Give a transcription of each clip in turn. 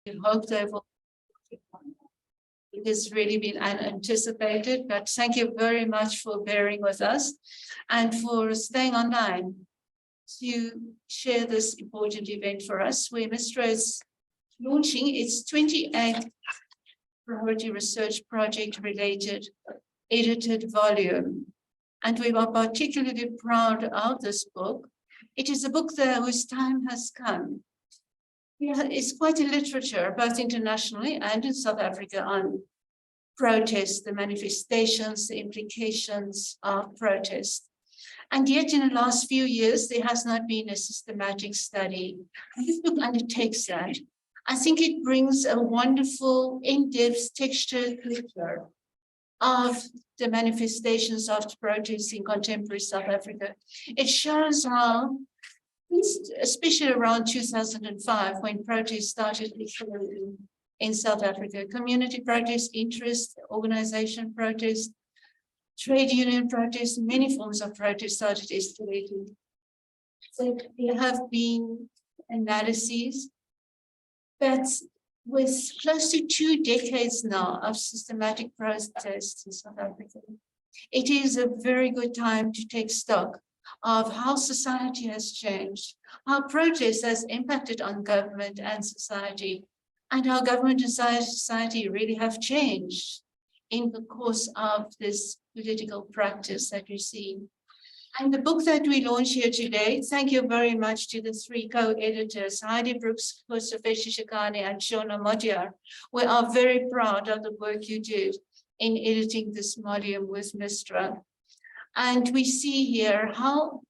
We hope they will. It has really been unanticipated, but thank you very much for bearing with us and for staying online to share this important event for us, where MISTRA is launching its 28th priority research project related edited volume. And we are particularly proud of this book. It is a book whose time has come. Yeah, it's quite a literature, both internationally and in South Africa, on protest, the manifestations, the implications of protest. And yet in the last few years, there has not been a systematic study. And this book undertakes that. I think it brings a wonderful, in-depth, textured picture of the manifestations of protest in contemporary South Africa. It shows how, especially around 2005, when protests started in South Africa, community protest, interest, organization protest, trade union protest, many forms of protest started escalating. So there have been analyses, but with close to 2 decades now of systematic protests in South Africa, it is a very good time to take stock of how society has changed, how protest has impacted on government and society, and how government and society really have changed in the course of this political practice that we see. And the book that we launch here today, thank you very much to the 3 co-editors, Heidi Brooks, Kosofeshi Shikane, and Shona Modiar. We are very proud of the work you did in editing this volume with MISTRA. And we see here how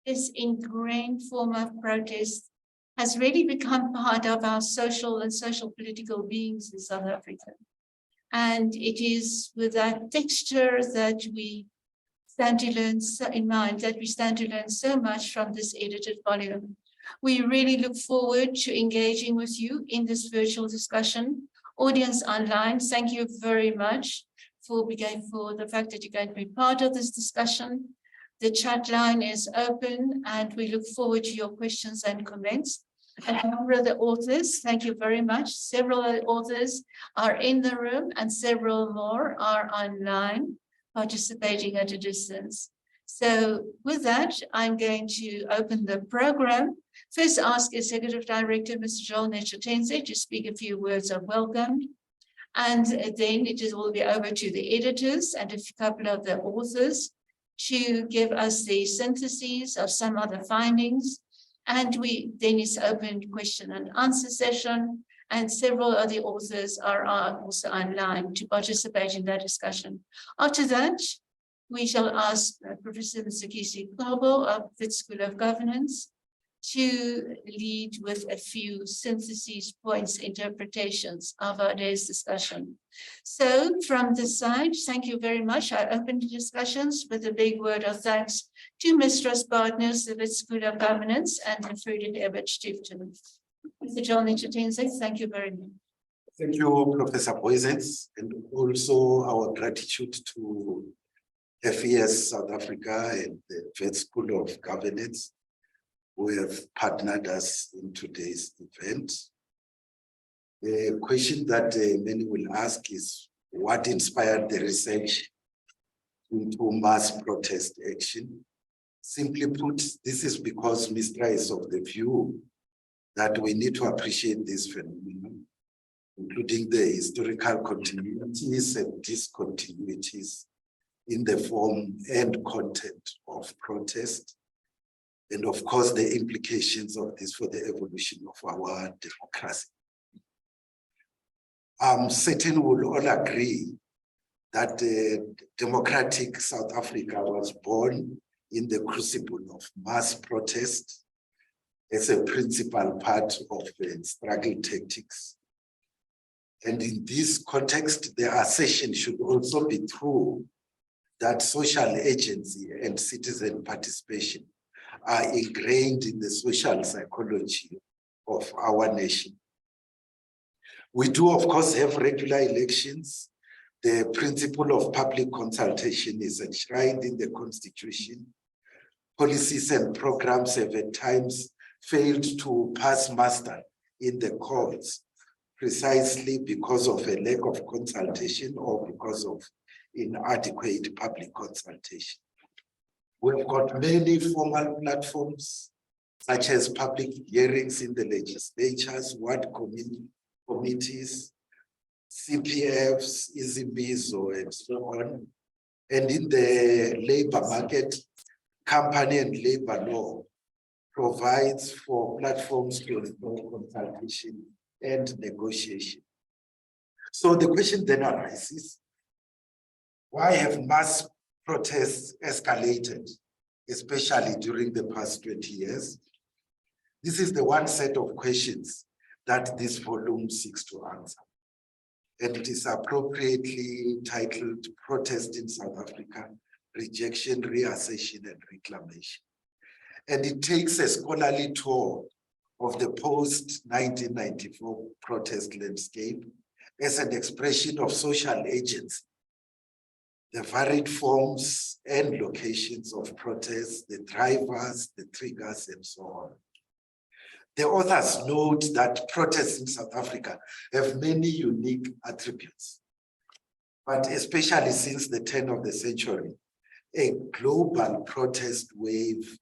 this ingrained form of protest has really become part of our social and social political beings in South Africa. And it is with that texture that we stand to learn so much from this edited volume. We really look forward to engaging with you in this virtual discussion. Audience online, thank you very much for the fact that you're going to be part of this discussion. The chat line is open and we look forward to your questions and comments. And a number of the authors, thank you very much. Several of the authors are in the room and several more are online, participating at a distance. So with that, I'm going to open the program. First, ask Executive Director, Mr. Joel Netshitenzhe, to speak a few words of welcome. And then it will be over to the editors and a couple of the authors to give us the syntheses of some of the findings. And then it's open question and answer session. And several of the authors are also online to participate in that discussion. After that, we shall ask Professor Msakisi Kobo of Wits School of Governance to lead with a few syntheses, points, interpretations of our day's discussion. So from this side, thank you very much. I open the discussions with a big word of thanks to MISTRA's partners, the Wits School of Governance and the Food and Beverage Stiftung. Mr. Joel Netshitenzhe, thank you very much. Thank you, Professor Boisens, and also our gratitude to FES South Africa and the Wits School of Governance, who have partnered us in today's event. The question that many will ask is, what inspired the research into mass protest action? Simply put, this is because MISTRA is of the view that we need to appreciate this phenomenon, including the historical continuities and discontinuities in the form and content of protest, and of course, the implications of this for the evolution of our democracy. I'm certain we'll all agree that democratic South Africa was born in the crucible of mass protest as a principal part of the struggle tactics. And in this context, the assertion should also be true that social agency and citizen participation are ingrained in the social psychology of our nation. We do, of course, have regular elections. The principle of public consultation is enshrined in the Constitution. Policies and programs have at times failed to pass muster in the courts, precisely because of a lack of consultation or because of inadequate public consultation. We've got many formal platforms, such as public hearings in the legislatures, ward committees, CPFs, Izimbizo, and so on. And in the labor market, company and labor law provides for platforms to explore consultation and negotiation. So the question then arises, why have mass protests escalated, especially during the past 20 years? This is the one set of questions that this volume seeks to answer. And it is appropriately titled Protest in South Africa, Rejection, Reassertion, and Reclamation. And it takes a scholarly tour of the post-1994 protest landscape as an expression of social agency, the varied forms and locations of protests, the drivers, the triggers, and so on. The authors note that protests in South Africa have many unique attributes, but especially since the turn of the century, a global protest wave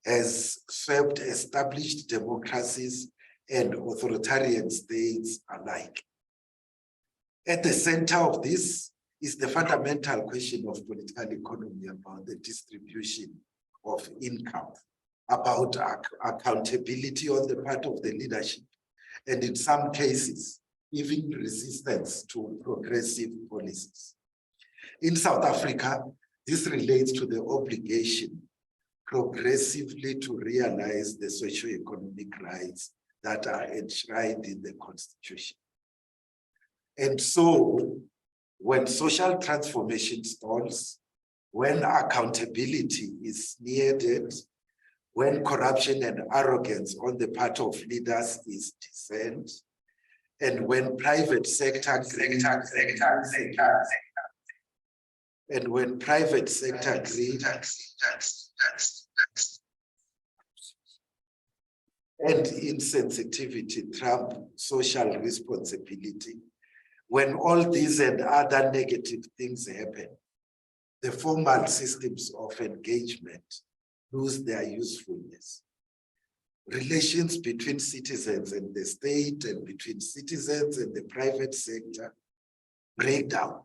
has swept established democracies and authoritarian states alike. At the center of this is the fundamental question of political economy about the distribution of income, about accountability on the part of the leadership, and in some cases, even resistance to progressive policies. In South Africa, this relates to the obligation progressively to realize the socio-economic rights that are enshrined in the Constitution. And so, when social transformation stalls, when accountability is needed, when corruption and arrogance on the part of leaders is discerned, and when private sector and insensitivity trump social responsibility, when all these and other negative things happen, the formal systems of engagement lose their usefulness. Relations between citizens and the state and between citizens and the private sector break down.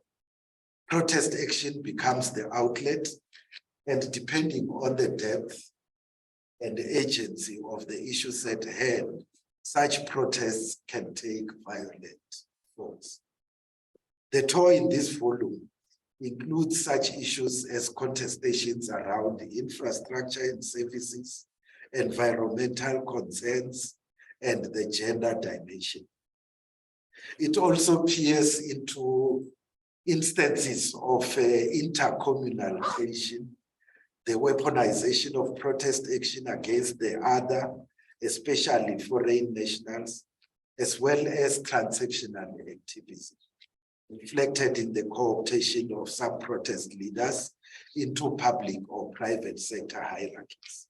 Protest action becomes the outlet, and depending on the depth and the agency of the issues at hand, such protests can take violent forms. The tour in this volume includes such issues as contestations around the infrastructure and services, environmental concerns, and the gender dimension. It also peers into instances of intercommunalization, the weaponization of protest action against the other, especially foreign nationals, as well as transactional activism, reflected in the co-optation of some protest leaders into public or private sector hierarchies.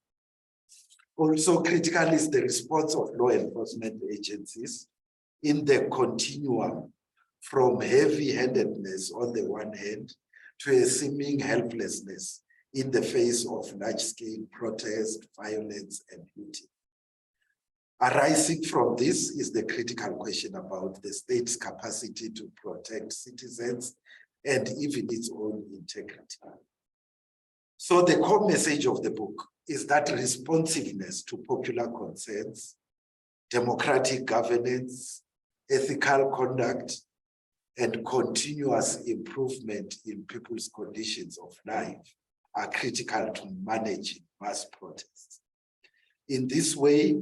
Also critical is the response of law enforcement agencies in the continuum from heavy-handedness on the one hand to a seeming helplessness in the face of large-scale protest, violence, and looting. Arising from this is the critical question about the state's capacity to protect citizens and even its own integrity. So the core message of the book is that responsiveness to popular concerns, democratic governance, ethical conduct, and continuous improvement in people's conditions of life are critical to managing mass protests. In this way,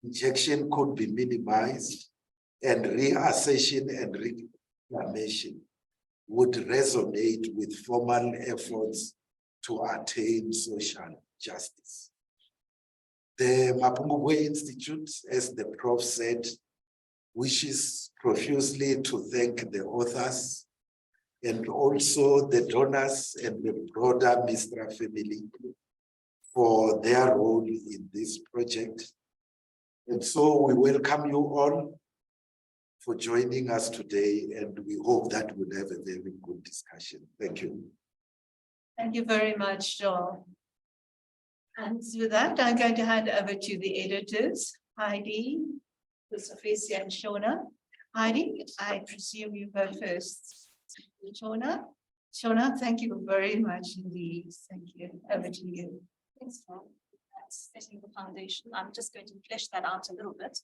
rejection could be minimized, and reassertion and reclamation would resonate with formal efforts to attain social justice. The Mapungubwe Institute, as the prof said, wishes profusely to thank the authors and also the donors and the broader MISTRA family for their role in this project. And so we welcome you all for joining us today, and we hope that we'll have a very good discussion. Thank you. Thank you very much, Joel. And with that, I'm going to hand over to the editors, Heidi, Sophia, and Shona. Heidi, I presume you go first. Shona, thank you very much indeed. Thank you. Over to you. Thanks, Joel. That's setting the foundation. I'm just going to flesh that out a little bit.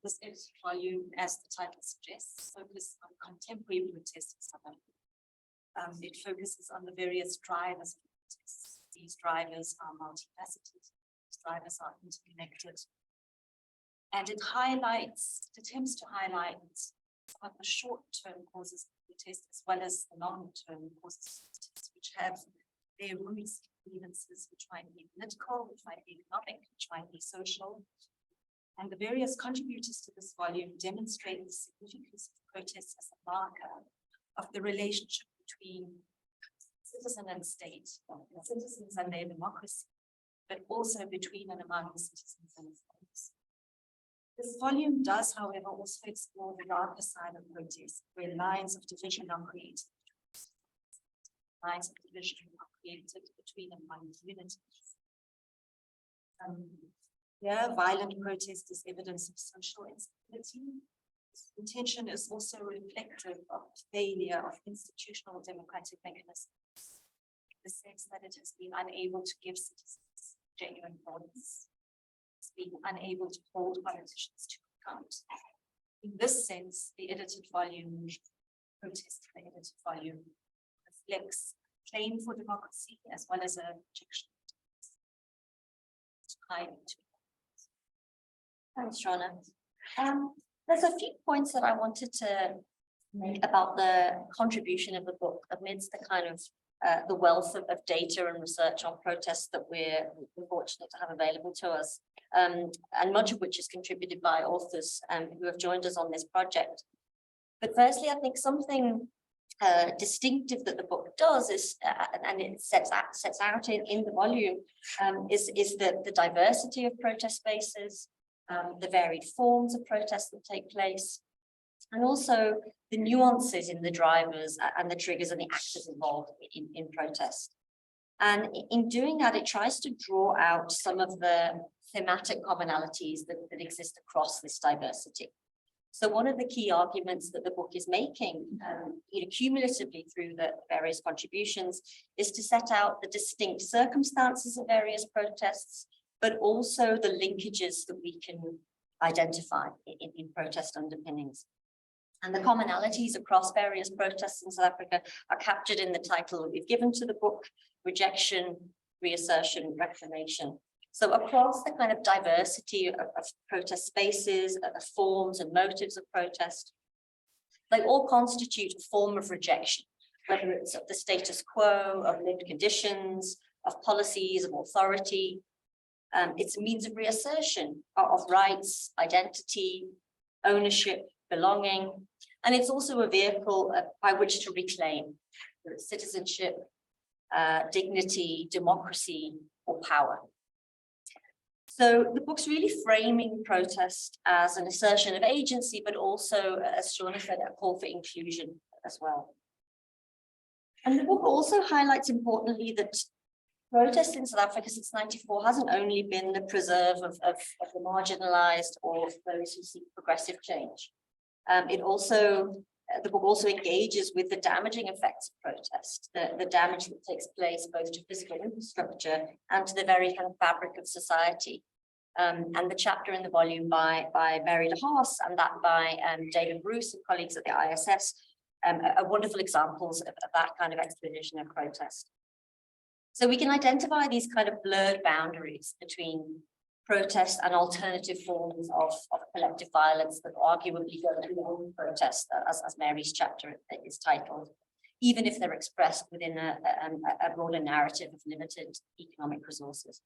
This edited volume, as the title suggests, focuses on contemporary protests in South Africa. It focuses on the various drivers of protests. These drivers are multifaceted. These drivers are interconnected. And it attempts to highlight some of the short-term causes of protest as well as the long-term causes of protest, which have their roots in grievances, which might be political, which might be economic, which might be social. And the various contributors to this volume demonstrate the significance of protests as a marker of the relationship between citizen and state, citizens and their democracy, but also between and among citizens and states. This volume does, however, also explore the darker side of protest, where lines of division are created. Lines of division are created between and among communities. Here, violent protest is evidence of social instability. Intention is also reflective of failure of institutional democratic mechanisms, in the sense that it has been unable to give citizens genuine voice. It's been unable to hold politicians to account. In this sense, the edited volume, protest in the edited volume, reflects a claim for democracy as well as a rejection. Thanks, Shona. There's a few points that I wanted to make about the contribution of the book amidst the kind of the wealth of data and research on protests that we're fortunate to have available to us, and much of which is contributed by authors who have joined us on this project. But firstly, I think something distinctive that the book does is, and it sets out in the volume, is the diversity of protest spaces, the varied forms of protests that take place, and also the nuances in the drivers and the triggers and the actors involved in protest. And in doing that, it tries to draw out some of the thematic commonalities that exist across this diversity. So one of the key arguments that the book is making, cumulatively through the various contributions, is to set out the distinct circumstances of various protests, but also the linkages that we can identify in protest underpinnings. And the commonalities across various protests in South Africa are captured in the title that we've given to the book: Rejection, Reassertion, Reclamation. So across the kind of diversity of protest spaces, of forms and motives of protest, they all constitute a form of rejection, whether it's of the status quo, of lived conditions, of policies, of authority. It's a means of reassertion of rights, identity, ownership, belonging, and it's also a vehicle by which to reclaim citizenship, dignity, democracy, or power. So the book's really framing protest as an assertion of agency, but also, as Shona said, a call for inclusion as well. And the book also highlights importantly that protest in South Africa since '94 hasn't only been the preserve of the marginalized or those who seek progressive change. The book also engages with the damaging effects of protest, the damage that takes place both to physical infrastructure and to the very kind of fabric of society. And the chapter in the volume by Mary de Haas and that by David Bruce and colleagues at the ISS are wonderful examples of that kind of exploration of protest. So we can identify these kind of blurred boundaries between protest and alternative forms of collective violence that arguably go beyond protest, as Mary's chapter is titled, even if they're expressed within a broader narrative of limited economic resources.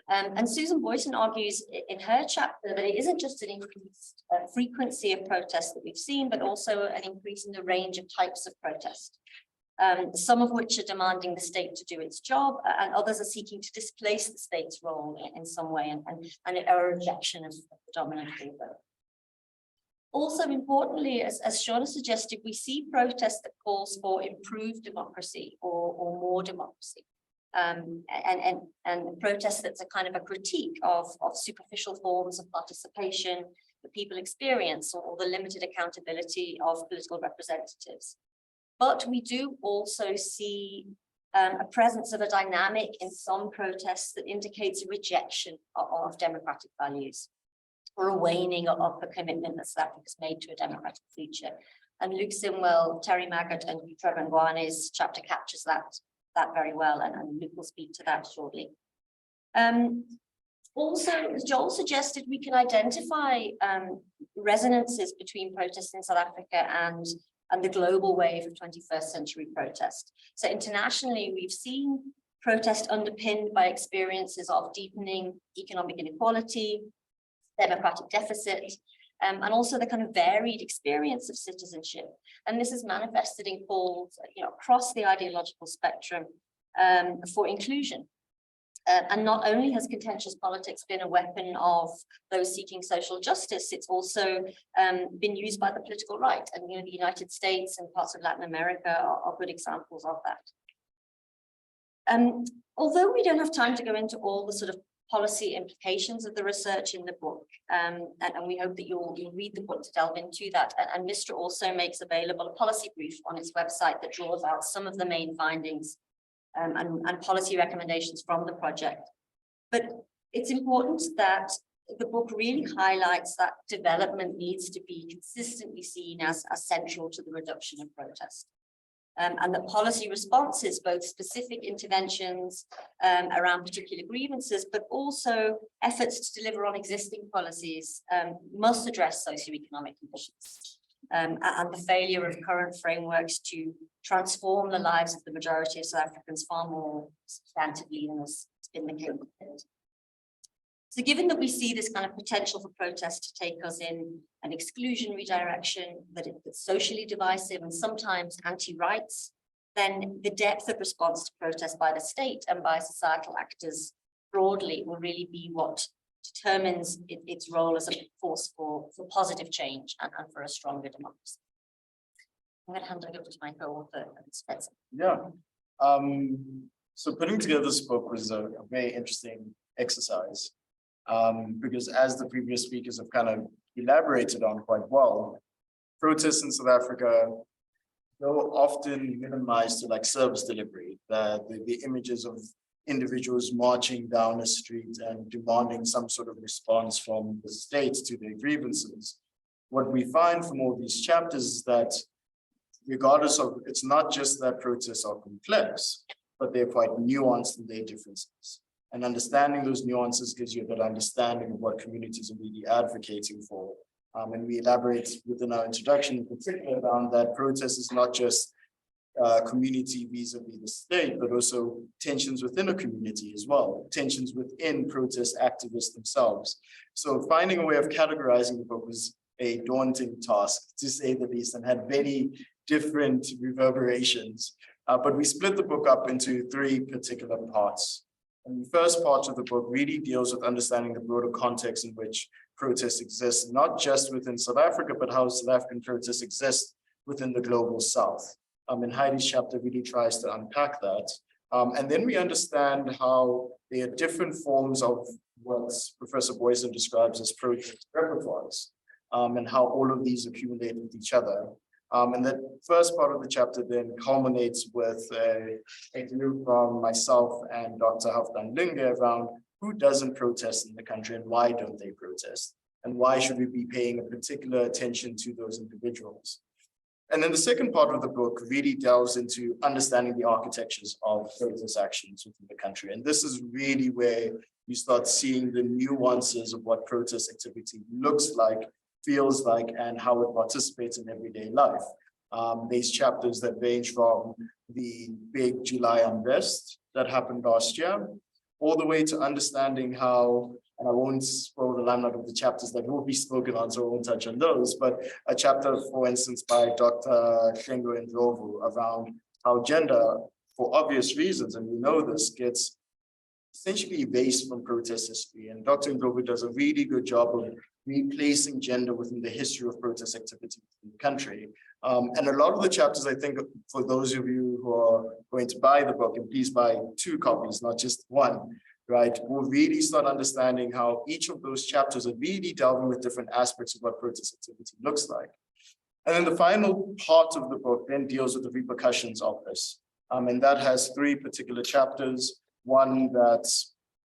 And Susan Boyton argues in her chapter that it isn't just an increased frequency of protests that we've seen, but also an increase in the range of types of protest. Some of which are demanding the state to do its job, and others are seeking to displace the state's role in some way and are a rejection of the dominant order. Also importantly, as Shauna suggested, we see protest that calls for improved democracy or more democracy. And protest that's a kind of a critique of superficial forms of participation that people experience or the limited accountability of political representatives. But we do also see a presence of a dynamic in some protests that indicates a rejection of democratic values or a waning of the commitment that South Africa's made to a democratic future. And Luke Simwell, Terry Maggart, and Trevor Ngwane's chapter captures that very well, and Luke will speak to that shortly. Also, as Joel suggested, we can identify resonances between protests in South Africa and the global wave of 21st century protest. So internationally, we've seen protest underpinned by experiences of deepening economic inequality, democratic deficit, and also the kind of varied experience of citizenship. And this is manifested in calls, across the ideological spectrum for inclusion. And not only has contentious politics been a weapon of those seeking social justice, it's also been used by the political right. And the United States and parts of Latin America are good examples of that. Although we don't have time to go into all the sort of policy implications of the research in the book, and we hope that you'll read the book to delve into that. And MISTRA also makes available a policy brief on its website that draws out some of the main findings and policy recommendations from the project. But it's important that the book really highlights that development needs to be consistently seen as central to the reduction of protest. And that policy responses, both specific interventions around particular grievances, but also efforts to deliver on existing policies must address socioeconomic conditions. And the failure of current frameworks to transform the lives of the majority of South Africans far more substantively than has been the case. So given that we see this kind of potential for protest to take us in an exclusionary direction, that it's socially divisive and sometimes anti-rights, then the depth of response to protest by the state and by societal actors broadly will really be what determines its role as a force for positive change and for a stronger democracy. I'm going to hand over to my co-author, Spencer. Yeah. So putting together this book was a very interesting exercise because, as the previous speakers have kind of elaborated on quite well, protests in South Africa, though often minimized to like service delivery, the images of individuals marching down a street and demanding some sort of response from the state to their grievances. What we find from all these chapters is that regardless of, it's not just that protests are complex, but they're quite nuanced in their differences. And understanding those nuances gives you a good understanding of what communities are really advocating for. And we elaborate within our introduction in particular around that protest is not just community vis-a-vis the state, but also tensions within a community as well, tensions within protest activists themselves. So finding a way of categorizing the book was a daunting task, to say the least, and had many different reverberations. But we split the book up into three particular parts. And the first part of the book really deals with understanding the broader context in which protests exist, not just within South Africa, but how South African protests exist within the global South. And Heidi's chapter really tries to unpack that. And then we understand how there are different forms of what Professor Boysen describes as protest repertoires, and how all of these accumulate with each other. And the first part of the chapter then culminates with a group from myself and Dr. Halfdan Linge around who doesn't protest in the country and why don't they protest? And why should we be paying a particular attention to those individuals? And then the second part of the book really delves into understanding the architectures of protest actions within the country. And this is really where you start seeing the nuances of what protest activity looks like, feels like, and how it participates in everyday life. These chapters that range from the big July unrest that happened last year, all the way to understanding how, and I won't spoil the limelight of the chapters that will be spoken on, so I won't touch on those, but a chapter, for instance, by Dr. Shengo Ndlovu around how gender, for obvious reasons, and we know this, gets essentially erased from protest history. And Dr. Ndlovu does a really good job of replacing gender within the history of protest activity in the country. And a lot of the chapters, I think, for those of you who are going to buy the book, and please buy 2 copies, not just 1, right, will really start understanding how each of those chapters are really delving with different aspects of what protest activity looks like. And then the final part of the book then deals with the repercussions of this. And that has 3 particular chapters, one that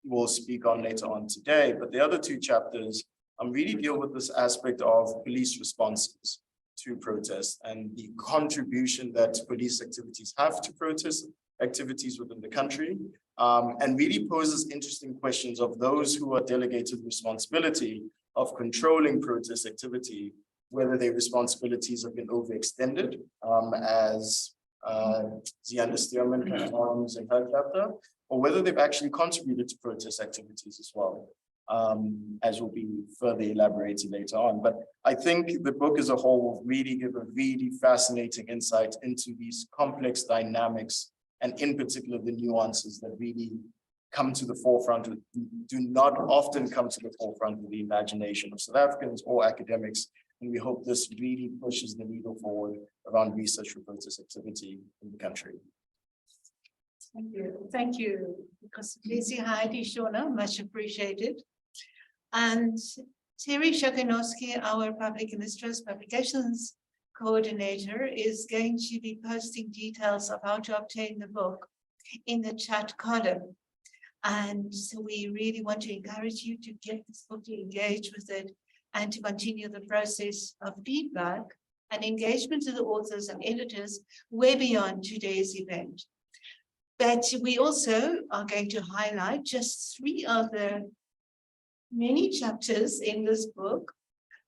we'll speak on later on today, but the other 2 chapters really deal with this aspect of police responses to protest and the contribution that police activities have to protest activities within the country, and really poses interesting questions of those who are delegated responsibility of controlling protest activity, whether their responsibilities have been overextended, as Zianda Stearman kind of argues in her chapter, or whether they've actually contributed to protest activities as well, as will be further elaborated later on. But I think the book as a whole will really give a really fascinating insight into these complex dynamics, and in particular, the nuances that really come to the forefront, do not often come to the forefront of the imagination of South Africans or academics. And we hope this really pushes the needle forward around research for protest activity in the country. Thank you. Thank you. Because Lizzie, Heidi, Shona, much appreciated. And Terry Shakinowski, our Public MISTRA's publications coordinator, is going to be posting details of how to obtain the book in the chat column. And so we really want to encourage you to get this book, to engage with it, and to continue the process of feedback and engagement to the authors and editors way beyond today's event. But we also are going to highlight just 3 of the many chapters in this book.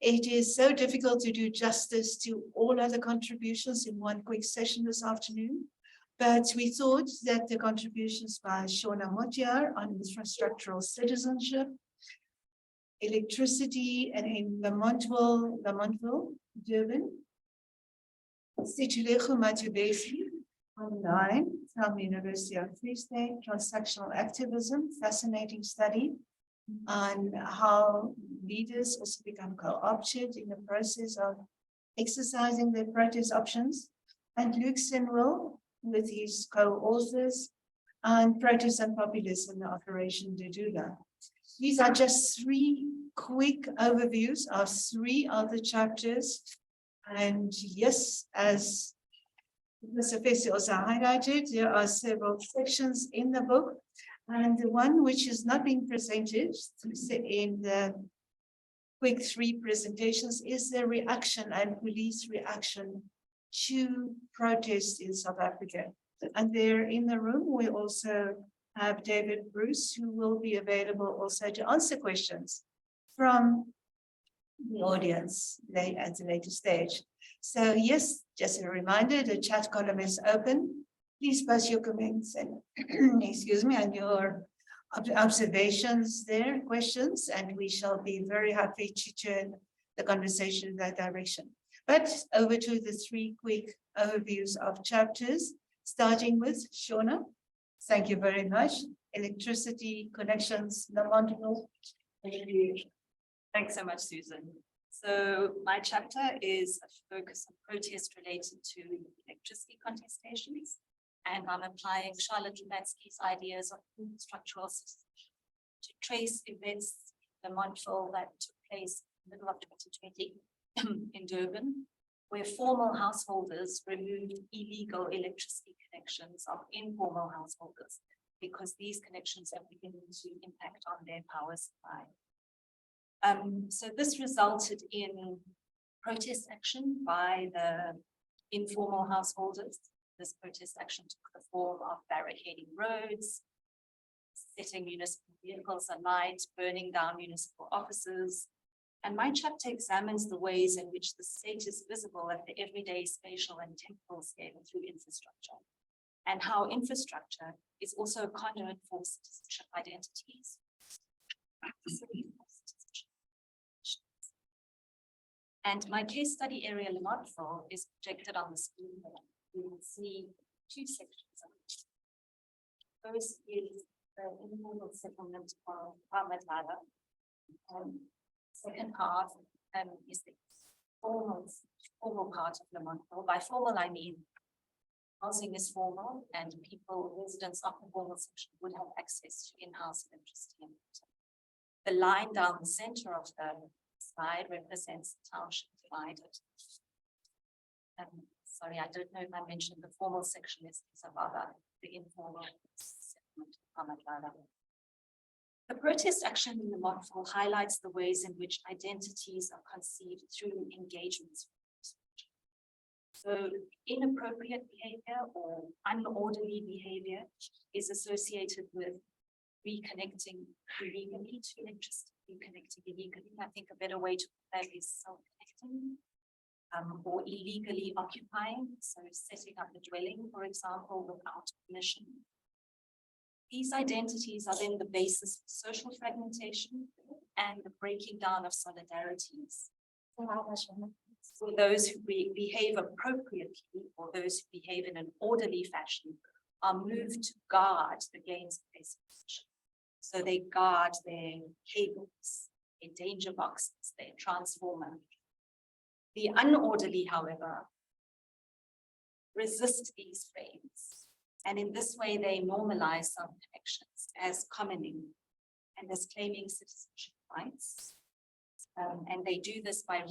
It is so difficult to do justice to all other contributions in one quick session this afternoon, but we thought that the contributions by Shona Motiar on infrastructural citizenship, electricity, and in Lamontville, Durban, Sithulejo Matubesi online from University of Free State, transactional activism, fascinating study on how leaders also become co-opted in the process of exercising their protest options, and Luke Sinwell with his co-authors on protest and populism, the Operation Dudula. These are just 3 quick overviews of 3 of the chapters. And yes, as Mr. Fesi also highlighted, there are several sections in the book. And the one which is not being presented in the quick 3 presentations is the reaction and police reaction to protests in South Africa. And there in the room, we also have David Bruce, who will be available also to answer questions from the audience at a later stage. So yes, just a reminder, the chat column is open. Please post your comments and excuse me, and your observations there, questions, and we shall be very happy to turn the conversation in that direction. But over to the 3 quick overviews of chapters, starting with Shona. Thank you very much. Electricity connections, Lamontville. Thank you. Thanks so much, Susan. So my chapter is a focus on protests related to electricity contestations, and I'm applying Charlotte Lubatsky's ideas of structural systems to trace events in Lamontville that took place in the middle of 2020 in Durban, where formal householders removed illegal electricity connections of informal householders because these connections are beginning to impact on their power supply. So this resulted in protest action by the informal householders. This protest action took the form of barricading roads, setting municipal vehicles alight, burning down municipal offices. And my chapter examines the ways in which the state is visible at the everyday, spatial, and temporal scale through infrastructure, and how infrastructure is also a conduit for citizenship identities. And my case study area, Lamontville, is projected on the screen. You will see 2 sections of it. First is the informal settlement of Ahmadiyya. Second part is the formal part of the module. By formal, I mean housing is formal and people, residents of the formal section would have access to in-house electricity. The line down the center of the slide represents the township divided. Sorry, I don't know if I mentioned the formal section is above the informal segment of Amadala. The protest action in the module highlights the ways in which identities are conceived through engagements. So inappropriate behavior or unorderly behavior is associated with reconnecting illegally to interest, reconnecting illegally. I think a better way to put that is self-connecting. Or illegally occupying, so setting up a dwelling, for example, without permission. These identities are then the basis for social fragmentation and the breaking down of solidarities. For those who behave appropriately or those who behave in an orderly fashion are moved to guard against this position. So they guard their cables, their danger boxes, their transformer. The unorderly, however, resist these frames. And in this way, they normalize some connections as commoning and as claiming citizenship rights. And they do this by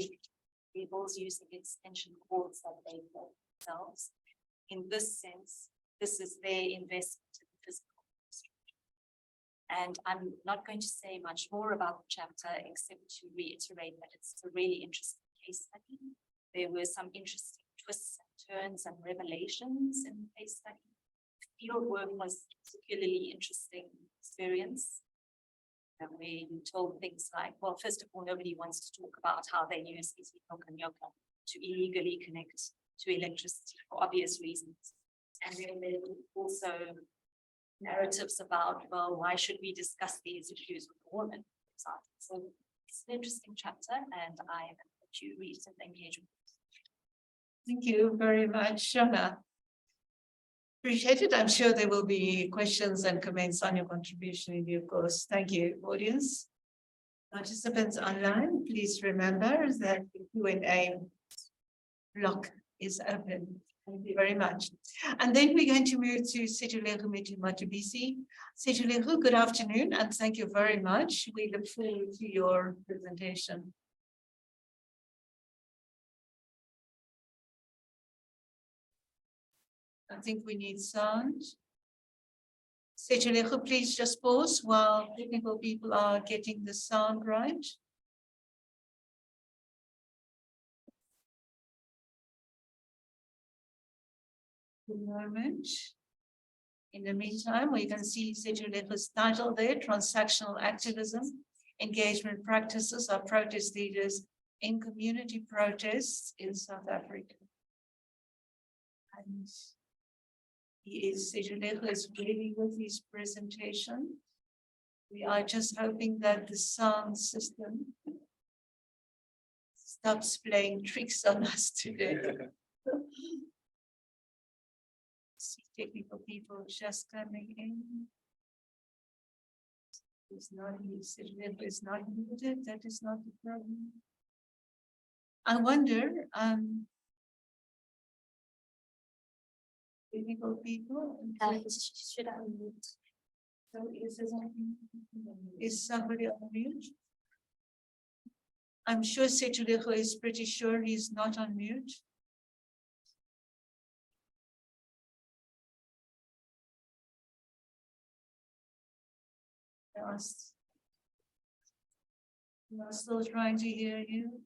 cables using extension cords that they build themselves. In this sense, this is their investment in the physical infrastructure. And I'm not going to say much more about the chapter except to reiterate that it's a really interesting case study. There were some interesting twists and turns and revelations in the case study. Field work was a particularly interesting experience. Where you told things like, well, first of all, nobody wants to talk about how they use Nyoka to illegally connect to electricity for obvious reasons. And then there were also narratives about, well, why should we discuss these issues with a woman, for example. So it's an interesting chapter, and I hope you read and engage with it. Thank you very much, Shona. Appreciate it. I'm sure there will be questions and comments on your contribution in due course. Thank you, audience. Participants online, please remember that the Q&A block is open. Thank you very much. And then we're going to move to Sejulego Matubisi. Sejulego, good afternoon, and thank you very much. We look forward to your presentation. I think we need sound. Sejulego, please just pause while technical people are getting the sound right. Good moment. In the meantime, we can see Sejulego's title there, Transactional Activism, Engagement Practices of Protest Leaders in Community Protests in South Africa. And Sejulego is ready with his presentation. We are just hoping that the sound system stops playing tricks on us today. See technical people just coming in. It's not Sejulego is not muted. That is not the problem. I wonder, technical people. Should I mute? So is somebody on mute? I'm sure Sejulego is pretty sure he's not on mute. We are still trying to hear you.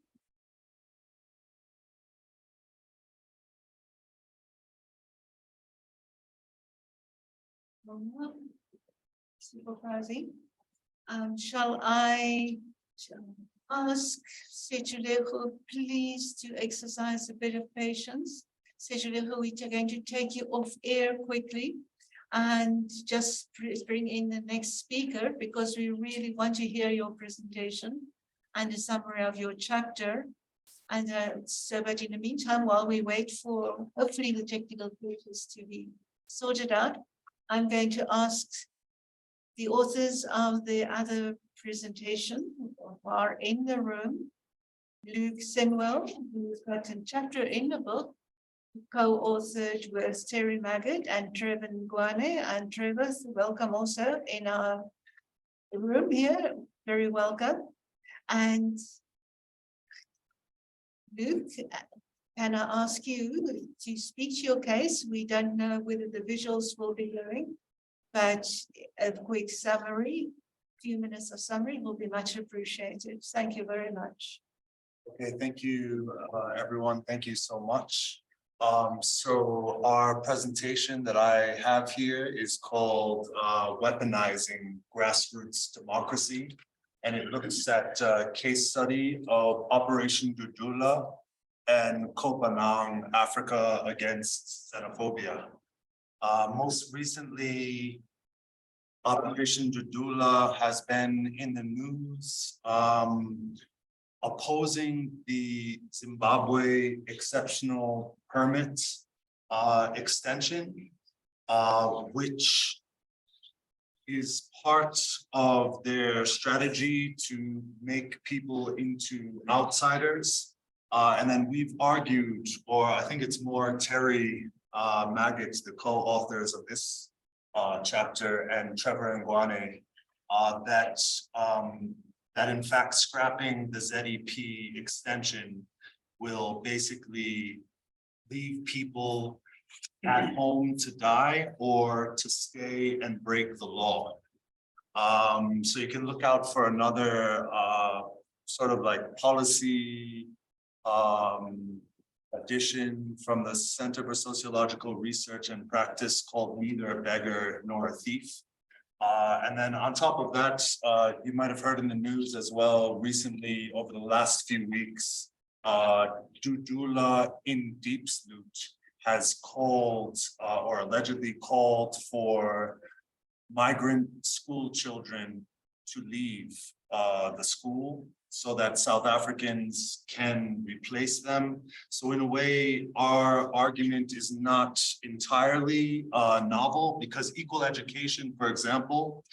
Supervising. Shall I ask Sejulego please to exercise a bit of patience? Sejulego, we're going to take you off air quickly and just bring in the next speaker because we really want to hear your presentation and a summary of your chapter. And so, but in the meantime, while we wait for hopefully the technical issues to be sorted out, I'm going to ask the authors of the other presentation who are in the room. Luke Sinwell, who's got a chapter in the book, co-authored with Terry Maggott and Trevor Nguane. And Trevor, welcome also in our room here, very welcome. And Luke, can I ask you to speak to your case? We don't know whether the visuals will be going, but a quick summary, few minutes of summary will be much appreciated. Thank you very much. Okay, thank you, everyone. Thank you so much. So our presentation that I have here is called Weaponizing Grassroots Democracy. And it looks at a case study of Operation Dudula and Kopanang, Africa against xenophobia. Most recently, Operation Dudula has been in the news opposing the Zimbabwe exceptional permit extension, which is part of their strategy to make people into outsiders. And then we've argued, or I think it's more Terry Maggott, the co-authors of this chapter, and Trevor Nguane, that in fact scrapping the ZEP extension will basically leave people at home to die or to stay and break the law. So you can look out for another sort of like policy addition from the Center for Sociological Research and Practice called Neither a Beggar Nor a Thief. And then on top of that, you might have heard in the news as well recently over the last few weeks, Dudula in Diepsloot has called or allegedly called for migrant school children to leave the school so that South Africans can replace them. So in a way, our argument is not entirely novel, because equal education, for example,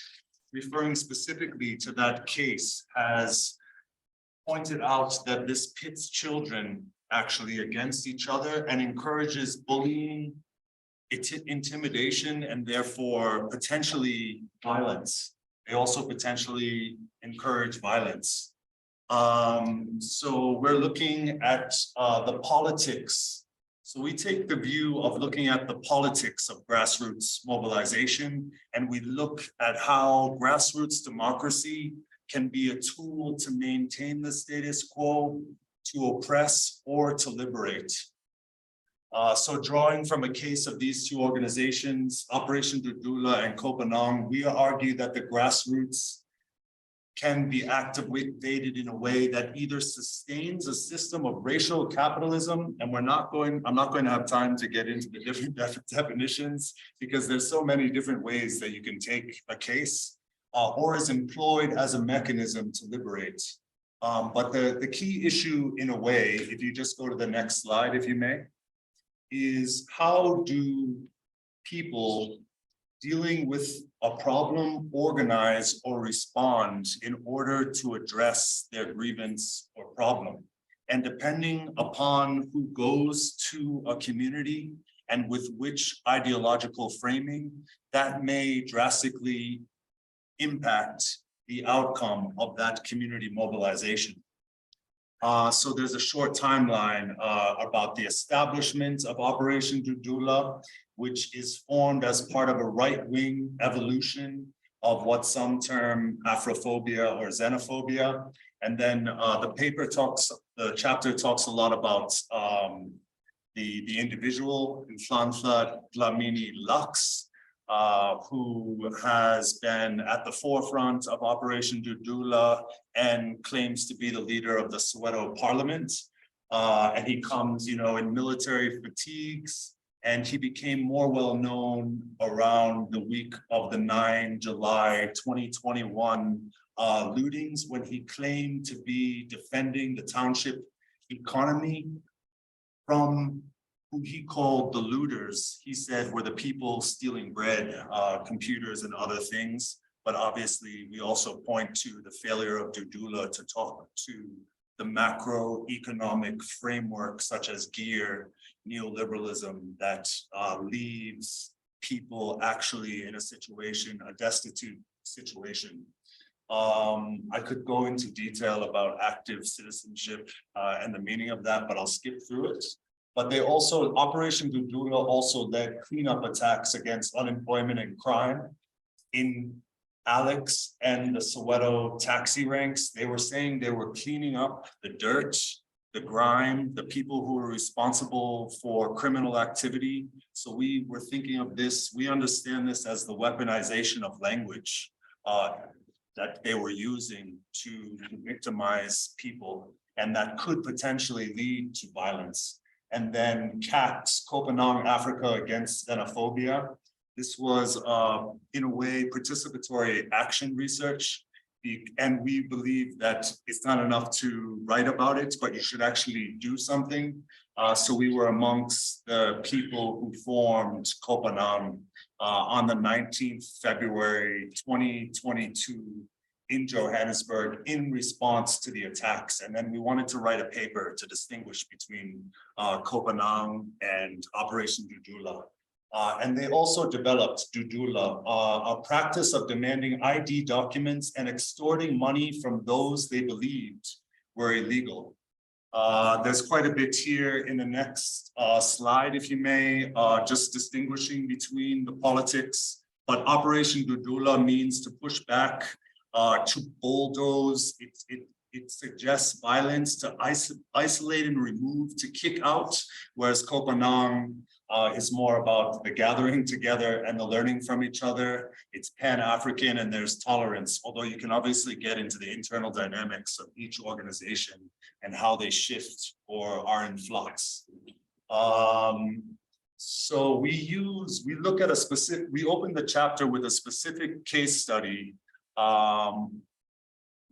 referring specifically to that case, has pointed out that this pits children actually against each other and encourages bullying, intimidation, and therefore potentially violence. They also potentially encourage violence. So we're looking at the politics. So we take the view of looking at the politics of grassroots mobilization, and we look at how grassroots democracy can be a tool to maintain the status quo, to oppress, or to liberate. So drawing from a case of these two organizations, Operation Dudula and Kopanang, we argue that the grassroots can be activated in a way that either sustains a system of racial capitalism, and I'm not going to have time to get into the different definitions, because there's so many different ways that you can take a case, or is employed as a mechanism to liberate. But the key issue, in a way, if you just go to the next slide, if you may, is how do people dealing with a problem organize or respond in order to address their grievance or problem? And depending upon who goes to a community and with which ideological framing, that may drastically impact the outcome of that community mobilization. So there's a short timeline about the establishment of Operation Dudula, which is formed as part of a right-wing evolution of what some term Afrophobia or xenophobia. And then the chapter talks a lot about the individual, Nhlanhla Dlamini Lux, who has been at the forefront of Operation Dudula and claims to be the leader of the Soweto Parliament. And he comes, in military fatigues, and he became more well known around the week of the 9 July 2021 lootings, when he claimed to be defending the township economy from who he called the looters. He said were the people stealing bread, computers, and other things. But obviously, we also point to the failure of Dudula to talk to the macroeconomic framework such as gear neoliberalism that leaves people actually in a situation, a destitute situation. I could go into detail about active citizenship and the meaning of that, but I'll skip through it. But they also, Operation Dudula also led cleanup attacks against unemployment and crime in Alex and the Soweto taxi ranks. They were saying they were cleaning up the dirt, the grime, the people who were responsible for criminal activity. So we were thinking of this, we understand this as the weaponization of language that they were using to victimize people, and that could potentially lead to violence. And then CAPS, Kopanang Africa Against Xenophobia. This was, in a way, participatory action research. And we believe that it's not enough to write about it, but you should actually do something. So we were amongst the people who formed Kopanang on the 19th February 2022 in Johannesburg in response to the attacks. And then we wanted to write a paper to distinguish between Kopanang and Operation Dudula. And they also developed Dudula, a practice of demanding ID documents and extorting money from those they believed were illegal. There's quite a bit here in the next slide, if you may, just distinguishing between the politics. But Operation Dudula means to push back, to bulldoze. It suggests violence, to isolate and remove, to kick out, whereas Kopanang is more about the gathering together and the learning from each other. It's Pan-African and there's tolerance, although you can obviously get into the internal dynamics of each organization and how they shift or are in flux. So we look at a specific, we open the chapter with a specific case study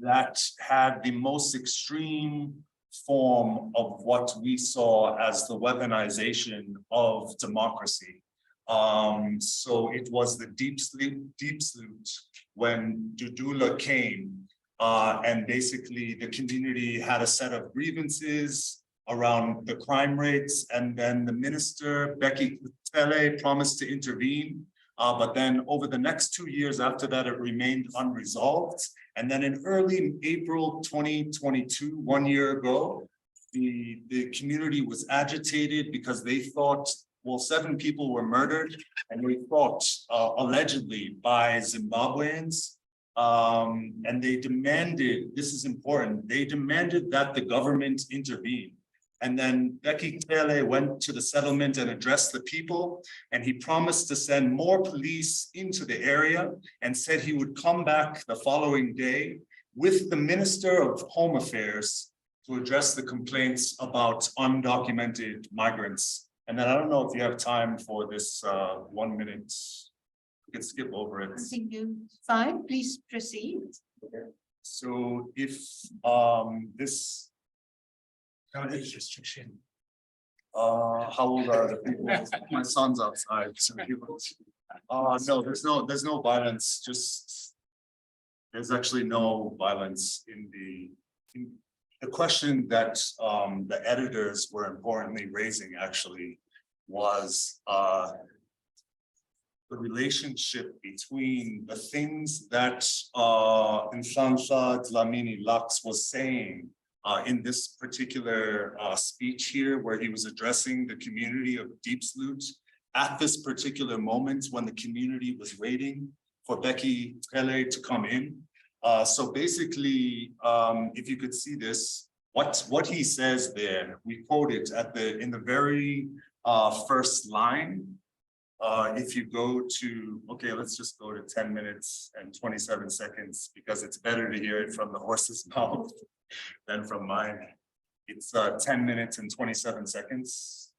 that had the most extreme form of what we saw as the weaponization of democracy. So it was the deep salute when Dudula came, and basically the community had a set of grievances around the crime rates, and then the minister, Becky Tele, promised to intervene. But then over the next 2 years after that, it remained unresolved. And then in early April 2022, 1 year ago, the community was agitated because they thought, well, 7 people were murdered, and they thought allegedly by Zimbabweans. And they demanded, this is important, they demanded that the government intervene. And then Becky Tele went to the settlement and addressed the people, and he promised to send more police into the area and said he would come back the following day with the Minister of Home Affairs to address the complaints about undocumented migrants. And then I don't know if you have time for this 1 minute. You can skip over it. I think you're fine, please proceed. So if this restriction. How old are the people? My son's outside, so he was. No, there's no violence. Just there's actually no violence in the question that the editors were importantly raising actually was the relationship between the things that Nhlanhla Dlamini Lux was saying in this particular speech here, where he was addressing the community of Deep Salute at this particular moment when the community was waiting for Becky Tele to come in. So basically, if you could see this, what he says there, we quote it in the very first line. If you go to, okay, let's just go to 10 minutes and 27 seconds because it's better to hear it from the horse's mouth than from mine. It's 10 minutes and 27 seconds.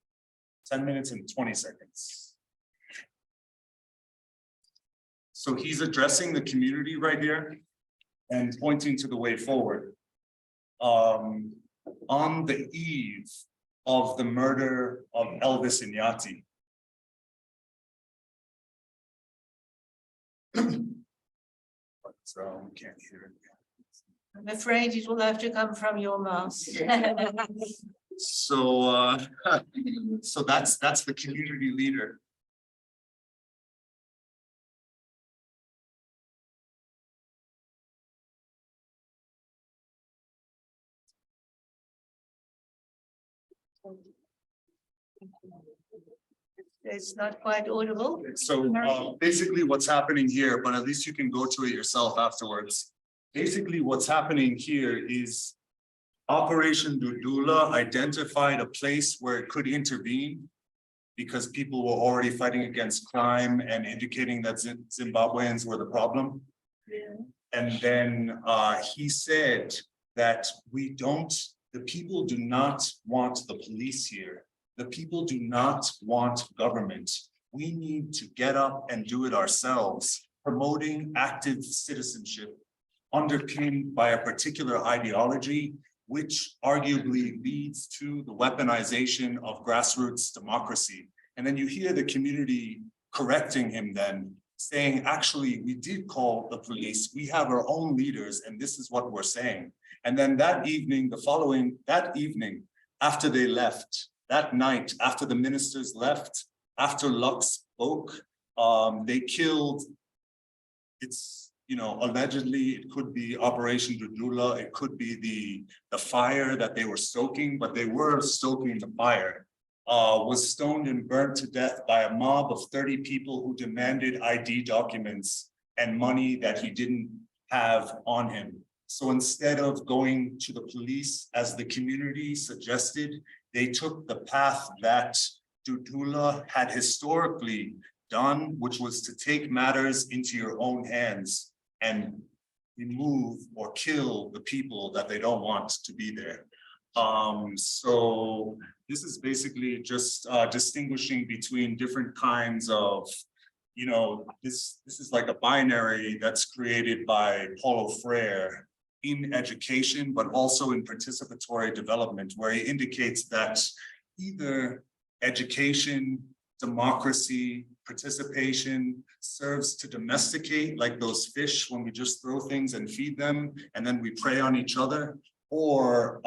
10 minutes and 20 seconds. So he's addressing the community right here and pointing to the way forward. On the eve of the murder of Elvis Inyati, so we can't hear it. I'm afraid it will have to come from your mouth. So, so that's the community leader. It's not quite audible. So basically what's happening here, but at least you can go to it yourself afterwards. Basically what's happening here is Operation Dudula identified a place where it could intervene because people were already fighting against crime and indicating that Zimbabweans were the problem. Yeah. And then he said that the people do not want the police here. The people do not want government. We need to get up and do it ourselves, promoting active citizenship underpinned by a particular ideology, which arguably leads to the weaponization of grassroots democracy. And then you hear the community correcting him then, saying, actually, we did call the police. We have our own leaders, and this is what we're saying. And then that evening, after they left, that night, after the ministers left, after Lux spoke, they killed, allegedly, it could be Operation Dudula, it could be the fire that they were stoking, but they were stoking the fire, was stoned and burnt to death by a mob of 30 people who demanded ID documents and money that he didn't have on him. So instead of going to the police, as the community suggested, they took the path that Dudula had historically done, which was to take matters into your own hands and remove or kill the people that they don't want to be there. So this is basically just distinguishing between different kinds of, this is like a binary that's created by Paulo Freire in education, but also in participatory development, where he indicates that either education, democracy, participation serves to domesticate, like those fish when we just throw things and feed them, and then we prey on each other, or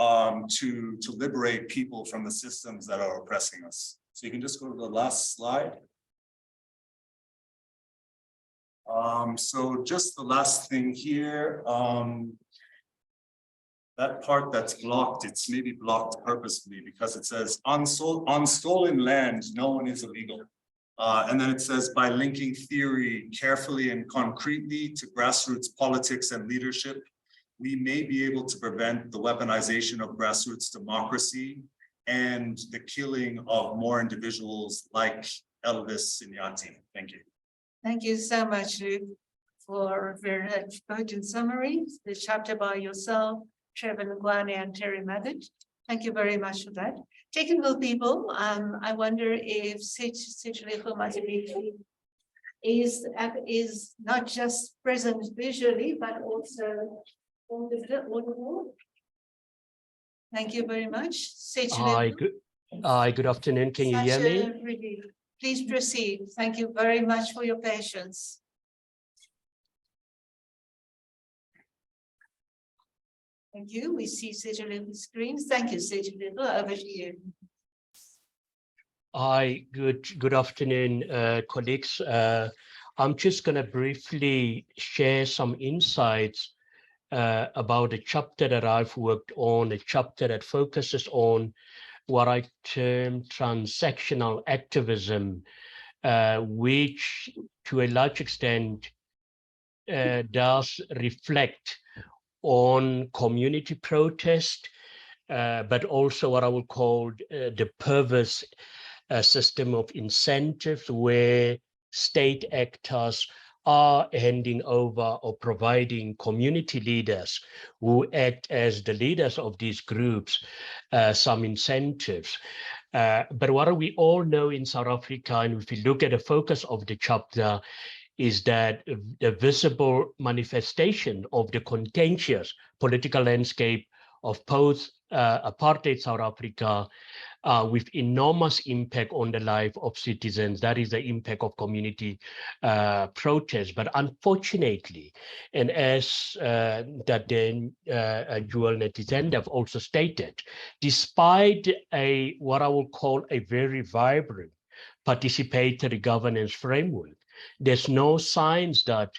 to liberate people from the systems that are oppressing us. So you can just go to the last slide. So just the last thing here, that part that's blocked, it's maybe blocked purposefully because it says on stolen land, no one is illegal. And then it says by linking theory carefully and concretely to grassroots politics and leadership, we may be able to prevent the weaponization of grassroots democracy and the killing of more individuals like Elvis Sinyati. Thank you. Thank you so much, Luke, for a very potent summary. The chapter by yourself, Trevor Ngwane and Terry Maggott. Thank you very much for that. Technical people, I wonder if Sitchlicho Matibiki is not just present visually, but also audible. Thank you very much. Hi, good afternoon. Can you hear me? Please proceed. Thank you very much for your patience. Thank you. We see Sitchlicho screens. Thank you, Sitchlicho. Over to you. Hi, good afternoon, colleagues. I'm just going to briefly share some insights about a chapter that I've worked on, a chapter that focuses on what I term transactional activism, which to a large extent does reflect on community protest, but also what I will call the perverse system of incentives where state actors are handing over or providing community leaders who act as the leaders of these groups some incentives. But what we all know in South Africa, and if we look at the focus of the chapter, is that the visible manifestation of the contentious political landscape of post-apartheid South Africa with enormous impact on the life of citizens. That is the impact of community protest. But unfortunately, and as that then Jewel Netizen have also stated, despite what I will call a very vibrant participatory governance framework, there's no signs that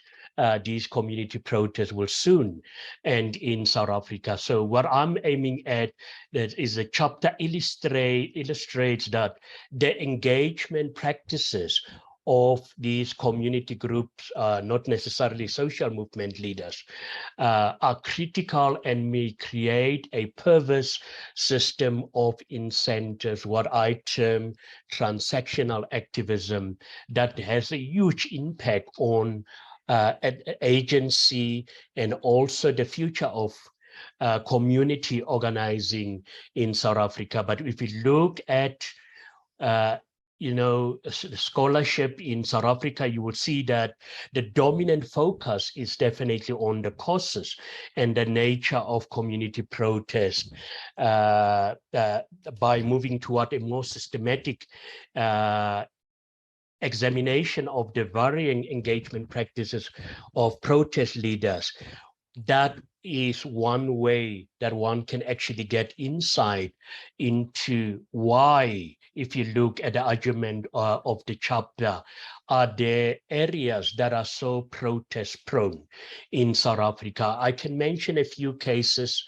these community protests will soon end in South Africa. So what I'm aiming at is a chapter illustrates that the engagement practices of these community groups, not necessarily social movement leaders, are critical and may create a perverse system of incentives, what I term transactional activism, that has a huge impact on agency and also the future of community organizing in South Africa. But if we look at scholarship in South Africa, you will see that the dominant focus is definitely on the causes and the nature of community protest by moving toward a more systematic examination of the varying engagement practices of protest leaders. That is one way that one can actually get insight into why, if you look at the argument of the chapter, are there areas that are so protest prone in South Africa. I can mention a few cases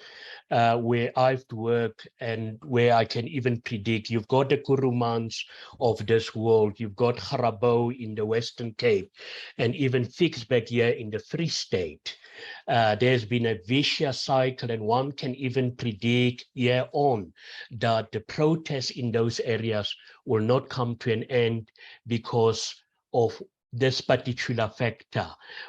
where I've worked and where I can even predict. You've got the Kurumans of this world, you've got Harabo in the Western Cape, and even Ficksburg here in the Free State. There's been a vicious cycle, and one can even predict year on that the protests in those areas will not come to an end because of this particular factor,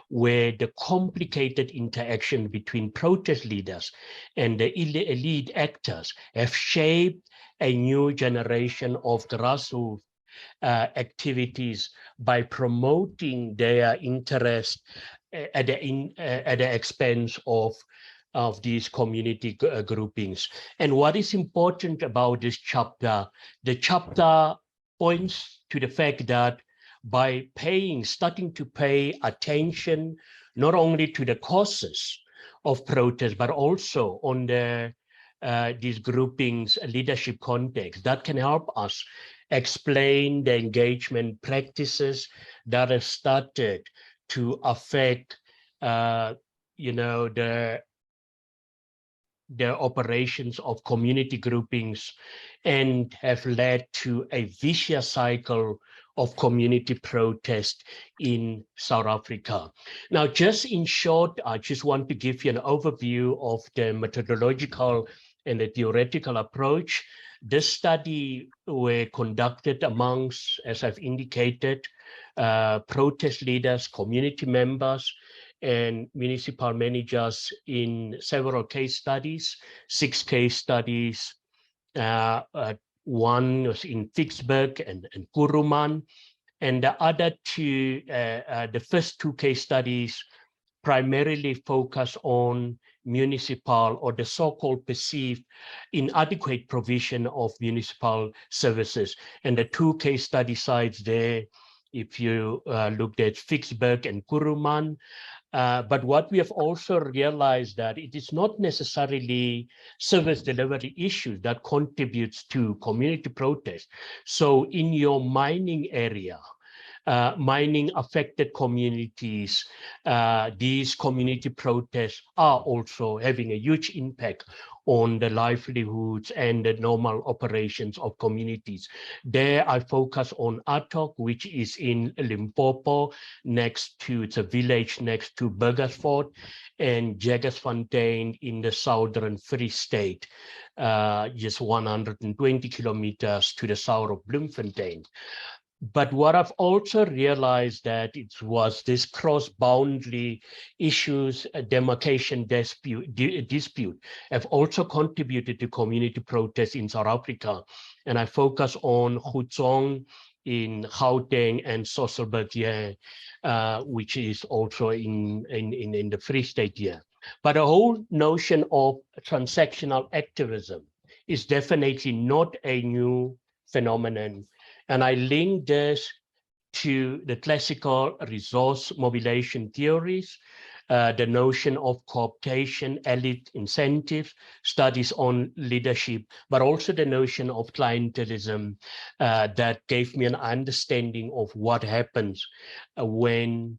where the complicated interaction between protest leaders and the elite actors have shaped a new generation of grassroots activities by promoting their interest at the expense of these community groupings. And what is important about this chapter, the chapter points to the fact that by starting to pay attention not only to the causes of protest, but also on these groupings leadership context, that can help us explain the engagement practices that have started to affect the operations of community groupings and have led to a vicious cycle of community protest in South Africa. Now, just in short, I just want to give you an overview of the methodological and the theoretical approach. This study were conducted amongst, as I've indicated, protest leaders, community members, and municipal managers in several case studies, 6 case studies. One was in Ficksburg and Kuruman, and the other 2, the first 2 case studies primarily focus on municipal or the so-called perceived inadequate provision of municipal services. And the 2 case study sites there, if you looked at Ficksburg and Kuruman, but what we have also realized that it is not necessarily service delivery issues that contributes to community protest. So in your mining area, mining affected communities, these community protests are also having a huge impact on the livelihoods and the normal operations of communities. There I focus on Atok, which is in Limpopo, it's a village next to Burgersfort, and Jagersfontein in the southern Free State, just 120 kilometers to the south of Bloemfontein. But what I've also realized that it was this cross-boundary issues, demarcation dispute have also contributed to community protests in South Africa. And I focus on Hutsong in Gauteng and Sosselberg here, which is also in the Free State here. But the whole notion of transactional activism is definitely not a new phenomenon. And I link this to the classical resource mobilization theories, the notion of cooptation, elite incentives, studies on leadership, but also the notion of clientelism that gave me an understanding of what happens when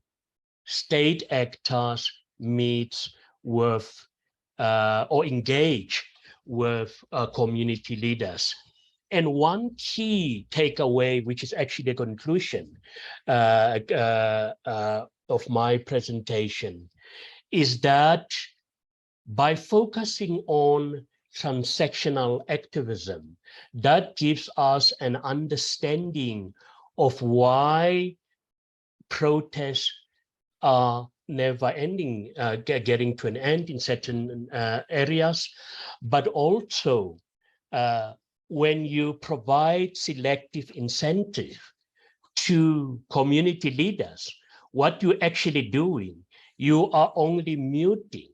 state actors meet with or engage with community leaders. And one key takeaway, which is actually the conclusion of my presentation, is that by focusing on transactional activism, that gives us an understanding of why protests are never ending, getting to an end in certain areas, but also when you provide selective incentive to community leaders, what you're actually doing, you are only muting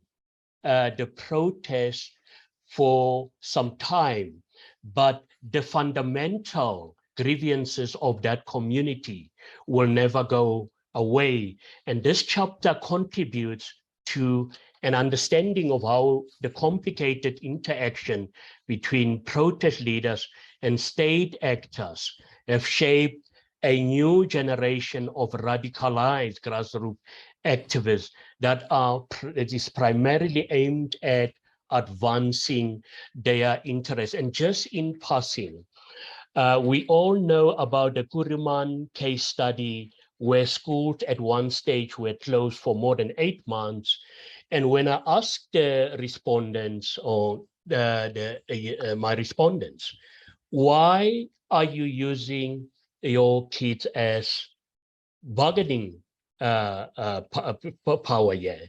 the protest for some time, but the fundamental grievances of that community will never go away. And this chapter contributes to an understanding of how the complicated interaction between protest leaders and state actors have shaped a new generation of radicalized grassroots activists that is primarily aimed at advancing their interests. And just in passing, we all know about the Kuruman case study where schools at one stage were closed for more than 8 months. And when I asked the respondents or my respondents, why are you using your kids as bargaining power here?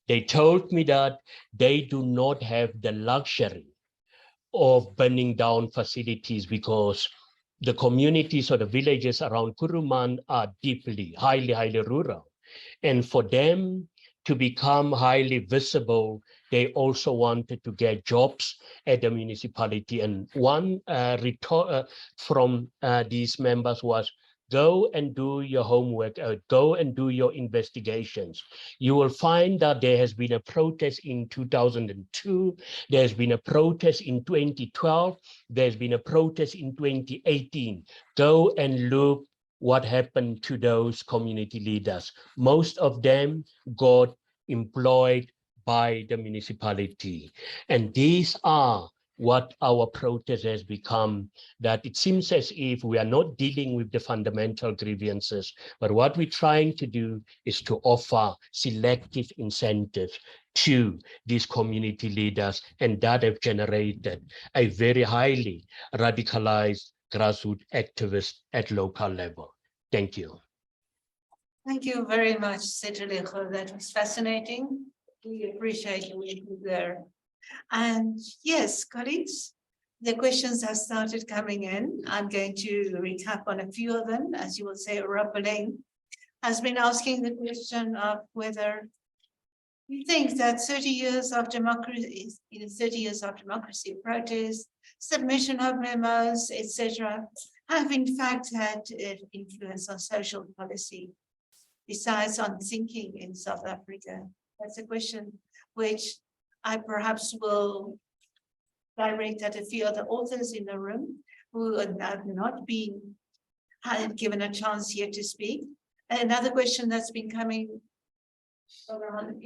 They told me that they do not have the luxury of burning down facilities because the communities or the villages around Kuruman are deeply, highly rural. And for them to become highly visible, they also wanted to get jobs at the municipality. And one from these members was, go and do your homework, go and do your investigations. You will find that there has been a protest in 2002, there's been a protest in 2012, there's been a protest in 2018. Go and look what happened to those community leaders. Most of them got employed by the municipality. And these are what our protest has become, that it seems as if we are not dealing with the fundamental grievances, but what we're trying to do is to offer selective incentives to these community leaders, and that have generated a very highly radicalized grassroots activists at local level. Thank you. Thank you very much, Sitalicho. That was fascinating. We appreciate you there. And yes, colleagues, the questions have started coming in. I'm going to recap on a few of them. As you will say, Rappeling has been asking the question of whether you think that 30 years of democracy, 30 years of democracy, protests, submission of memos, etc., have in fact had influence on social policy, besides on thinking in South Africa. That's a question which I perhaps will direct at a few other authors in the room who have not been given a chance yet to speak. And another question that's been coming around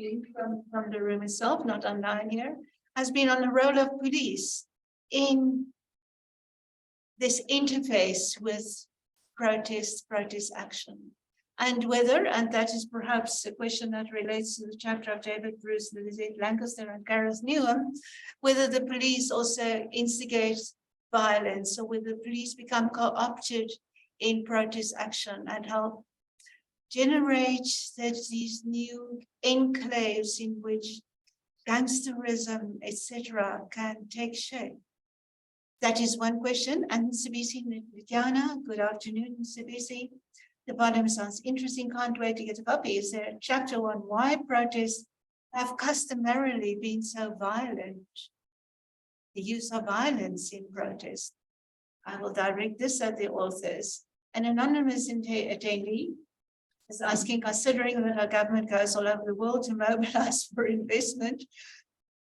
from the room itself, not online here, has been on the role of police in this interface with protest action. And whether, and that is perhaps a question that relates to the chapter of David Bruce, Lizette Lancaster, and Gareth Newham, whether the police also instigate violence, or whether the police become co-opted in protest action and help generate these new enclaves in which gangsterism, etc., can take shape. That is one question. And Sibisi Lidiana, good afternoon, Sibisi. The bottom sounds interesting, can't wait to get a copy. Is there a chapter on why protests have customarily been so violent? the use of violence in protest. I will direct this at the authors. An anonymous attendee is asking, considering that our government goes all over the world to mobilize for investment,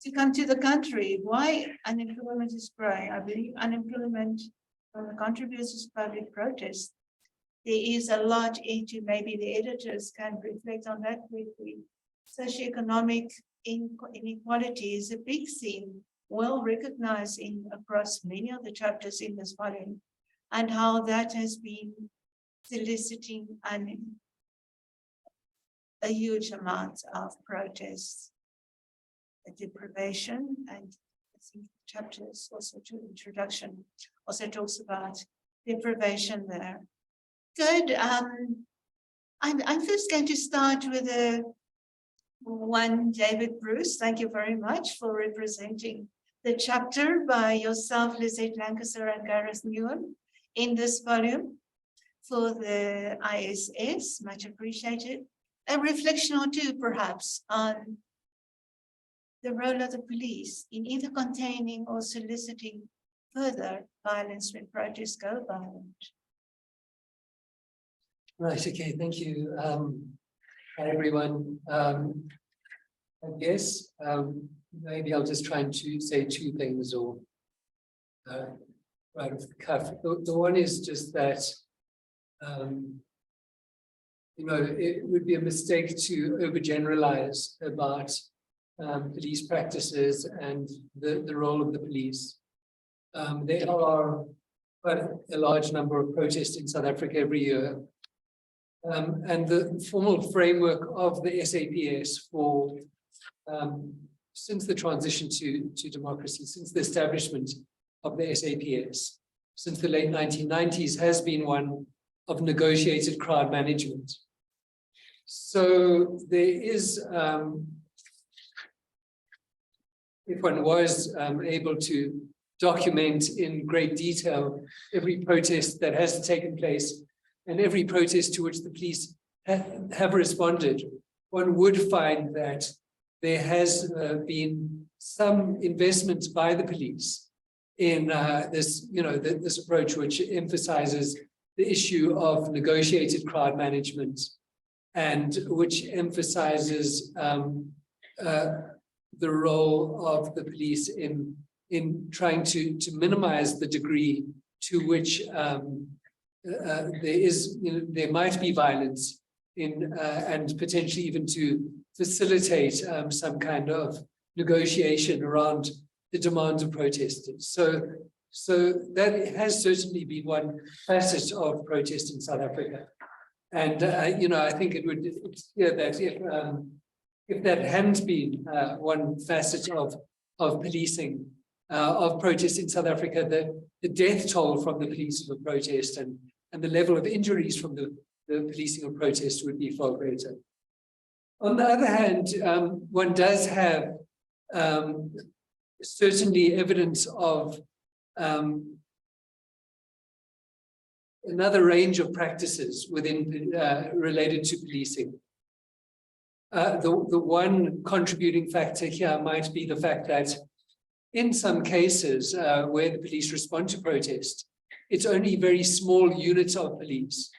to come to the country, why unemployment is growing? I believe unemployment contributes to public protest. There is a lot into, maybe the editors can reflect on that briefly. Socioeconomic inequality is a big theme, well recognized across many of the chapters in this volume, and how that has been soliciting a huge amount of protests, deprivation, and I think chapters also to introduction also talks about deprivation there. Good. I'm first going to start with one David Bruce. Thank you very much for representing the chapter by yourself, Lizette Lancaster and Gareth Newen in this volume for the ISS. Much appreciated. A reflection or two, perhaps, on the role of the police in either containing or soliciting further violence when protests go violent. Right, okay, thank you. Hi, everyone. I guess maybe I'll just try and say two things or right off the cuff. The one is just that it would be a mistake to overgeneralize about police practices and the role of the police. There are quite a large number of protests in South Africa every year. And the formal framework of the SAPS for since the transition to democracy, since the establishment of the SAPS, since the late 1990s, has been one of negotiated crowd management. So there is, if one was able to document in great detail every protest that has taken place and every protest to which the police have responded, one would find that there has been some investment by the police in this, this approach, which emphasizes the issue of negotiated crowd management and which emphasizes the role of the police in trying to minimize the degree to which there might be violence and potentially even to facilitate some kind of negotiation around the demands of protesters. So that has certainly been one facet of protest in South Africa. And, I think it's clear that if that hadn't been one facet of policing, of protest in South Africa, the death toll from the policing of protest and the level of injuries from the policing of protest would be far greater. On the other hand, one does have certainly evidence of another range of practices within related to policing. The one contributing factor here might be the fact that in some cases where the police respond to protest, it's only very small units of police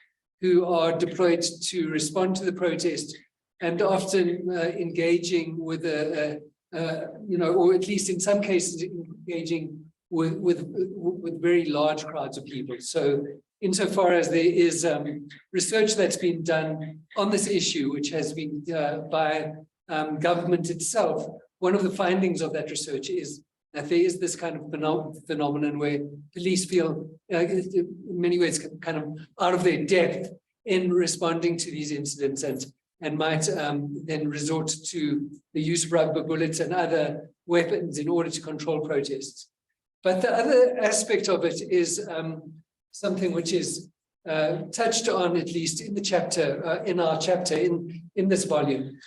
who are deployed to respond to the protest and often engaging with or at least in some cases engaging with very large crowds of people. So insofar as there is research that's been done on this issue, which has been by government itself, one of the findings of that research is that there is this kind of phenomenon where police feel, in many ways, kind of out of their depth in responding to these incidents and might then resort to the use of rubber bullets and other weapons in order to control protests. But the other aspect of it is something which is touched on, at least in the chapter, in our chapter in this volume,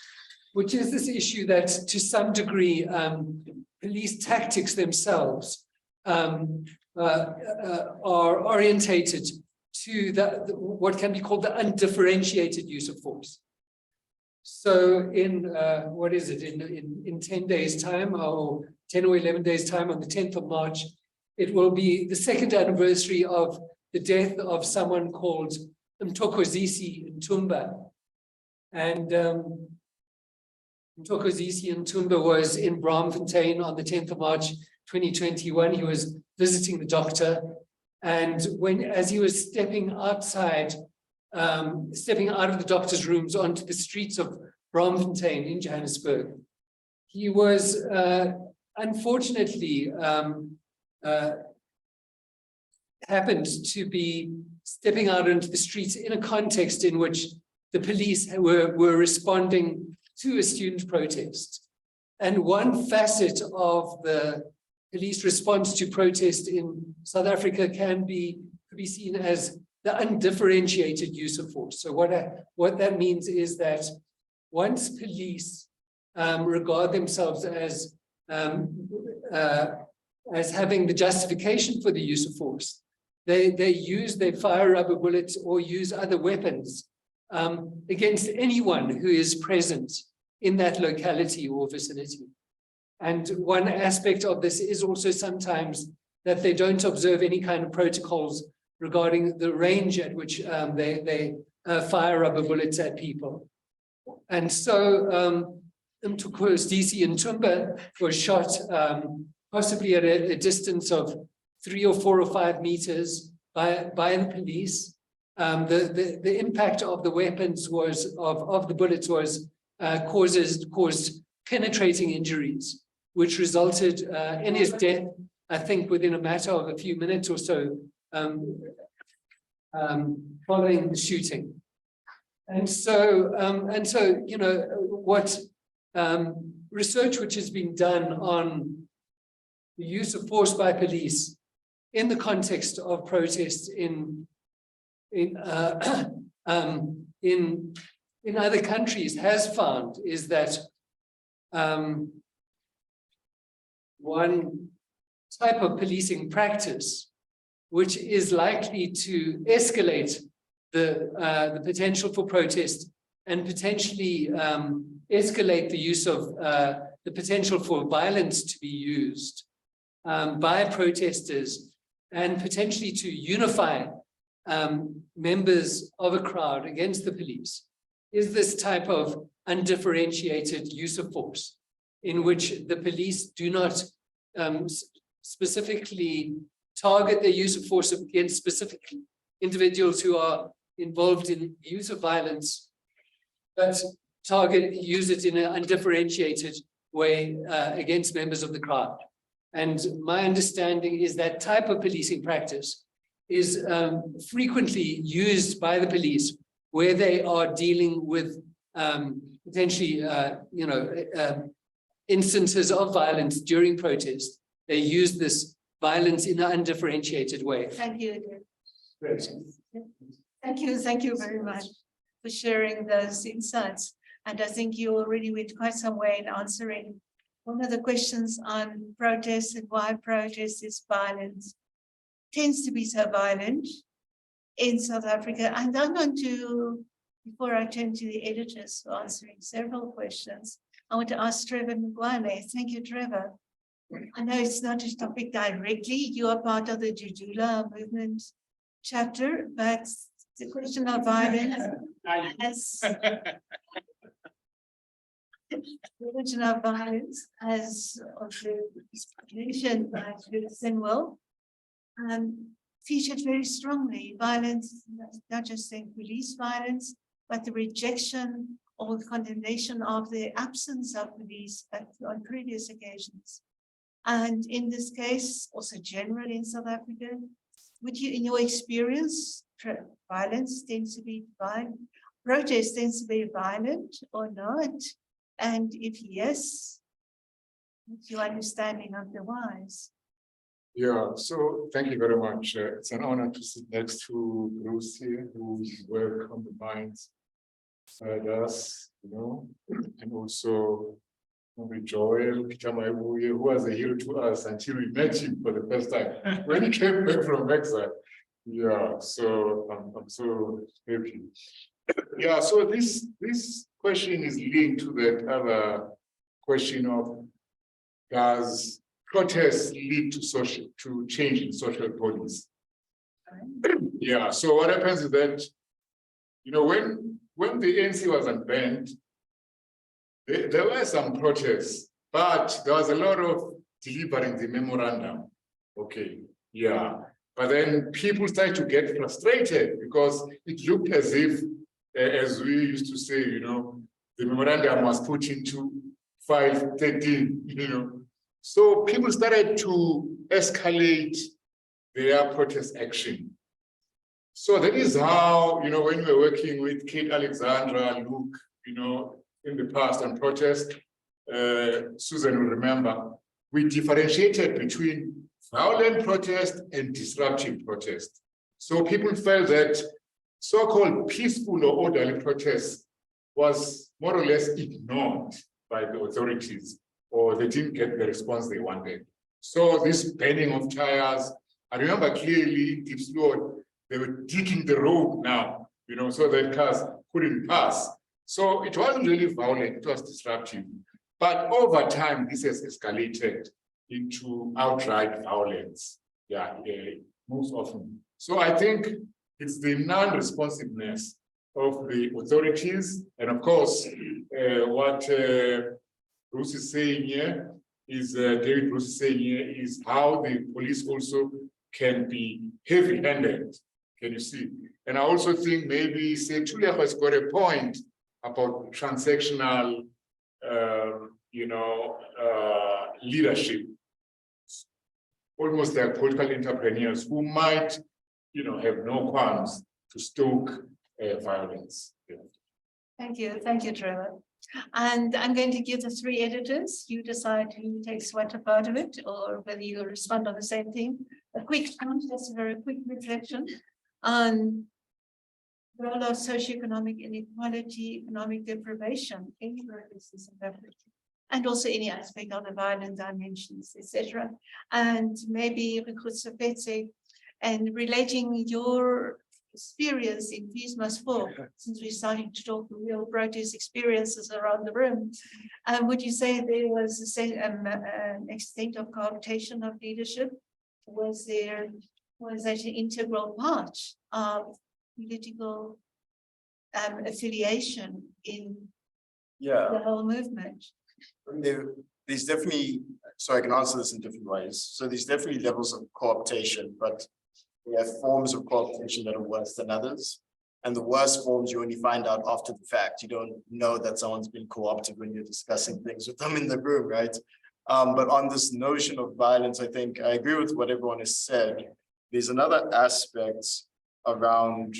which is this issue that to some degree, police tactics themselves are orientated to what can be called the undifferentiated use of force. So in, what is it, in 10 days' time, or 10 or 11 days' time, on the 10th of March, it will be the 2nd anniversary of the death of someone called Mthokozisi Ntumba. And Mthokozisi Ntumba was in Braamfontein on the 10th of March, 2021. He was visiting the doctor. And as he was stepping outside, stepping out of the doctor's rooms onto the streets of Braamfontein in Johannesburg, he was unfortunately happened to be stepping out into the streets in a context in which the police were responding to a student protest. And one facet of the police response to protest in South Africa could be seen as the undifferentiated use of force. So what that means is that once police regard themselves as having the justification for the use of force, they fire rubber bullets or use other weapons against anyone who is present in that locality or vicinity. And one aspect of this is also sometimes that they don't observe any kind of protocols regarding the range at which they fire rubber bullets at people. And so Mthokozisi Ntumba was shot possibly at a distance of 3 or 4 or 5 meters by the police. The impact of the weapons of the bullets caused penetrating injuries, which resulted in his death, I think, within a matter of a few minutes or so following the shooting. And so, you know, what research which has been done on the use of force by police in the context of protests in other countries has found is that one type of policing practice which is likely to escalate the potential for protest and potentially escalate the use of the potential for violence to be used by protesters and potentially to unify members of a crowd against the police is this type of undifferentiated use of force in which the police do not specifically target the use of force against specific individuals who are involved in use of violence, but use it in an undifferentiated way against members of the crowd. And my understanding is that type of policing practice is frequently used by the police where they are dealing with potentially, instances of violence during protest. They use this violence in an undifferentiated way. Thank you. Thank you very much for sharing those insights. And I think you already went quite some way in answering one of the questions on protests and why protest is violent, tends to be so violent in South Africa. And I'm going to, before I turn to the editors for answering several questions, I want to ask Trevor Mngwane. Thank you, Trevor. I know it's not a topic directly. You are part of the Jujula movement chapter, but the question of violence as mentioned by Sinwell, featured very strongly. Violence, not just saying police violence, but the rejection or the condemnation of the absence of police on previous occasions. And in this case, also generally in South Africa, would you, in your experience, violence tends to be violent, protest tends to be violent or not? And if yes, what's your understanding of the whys? Yeah, so thank you very much. It's an honor to sit next to Bruce here, who's work on the minds us, and also Joel Peter Maibuye, who was a hero to us until we met him for the first time when he came back from exile. Yeah, so I'm so happy. Yeah, so this question is linked to that other question of does protest lead to change in social policy? Yeah, so what happens is that, you know, when the ANC was unbanned, there were some protests, but there was a lot of delivering the memorandum. Okay, yeah. But then people started to get frustrated because it looked as if, as we used to say, you know, the memorandum was put into 513, you know. So people started to escalate their protest action. So that is how, you know, when we were working with Kate Alexandra, Luke, you know, in the past on protest, Susan will remember, we differentiated between violent protest and disruptive protest. So people felt that so-called peaceful or orderly protest was more or less ignored by the authorities, or they didn't get the response they wanted. So this burning of tires, I remember clearly, Deep Slow, they were digging the road now, you know, so that cars couldn't pass. So it wasn't really violent, it was disruptive. But over time, this has escalated into outright violence. Yeah, most often. So I think it's the non-responsiveness of the authorities. And of course, what Bruce is saying here is, David Bruce is saying here, is how the police also can be heavy-handed. Can you see? And I also think maybe Tulia has got a point about transactional, you know, leadership. Almost like political entrepreneurs who might, you know, have no qualms to stoke violence. Yeah. Thank you, Trevor. And I'm going to give the three editors. You decide who takes what part of it, or whether you respond on the same thing. A quick count, just a very quick reflection on the role of socioeconomic inequality, economic deprivation, any practices in Africa, and also any aspect of the violent dimensions, etc. And maybe and relating your experience in Peace Must Fall, since we're starting to talk real protest experiences around the room, would you say there was an extent of cooptation of leadership? Was that an integral part of political affiliation in the whole movement? There's definitely, so I can answer this in different ways. So there's definitely levels of cooptation, but we have forms of cooptation that are worse than others. And the worst forms you only find out after the fact. You don't know that someone's been co-opted when you're discussing things with them in the room, right? But on this notion of violence, I think I agree with what everyone has said. There's another aspect around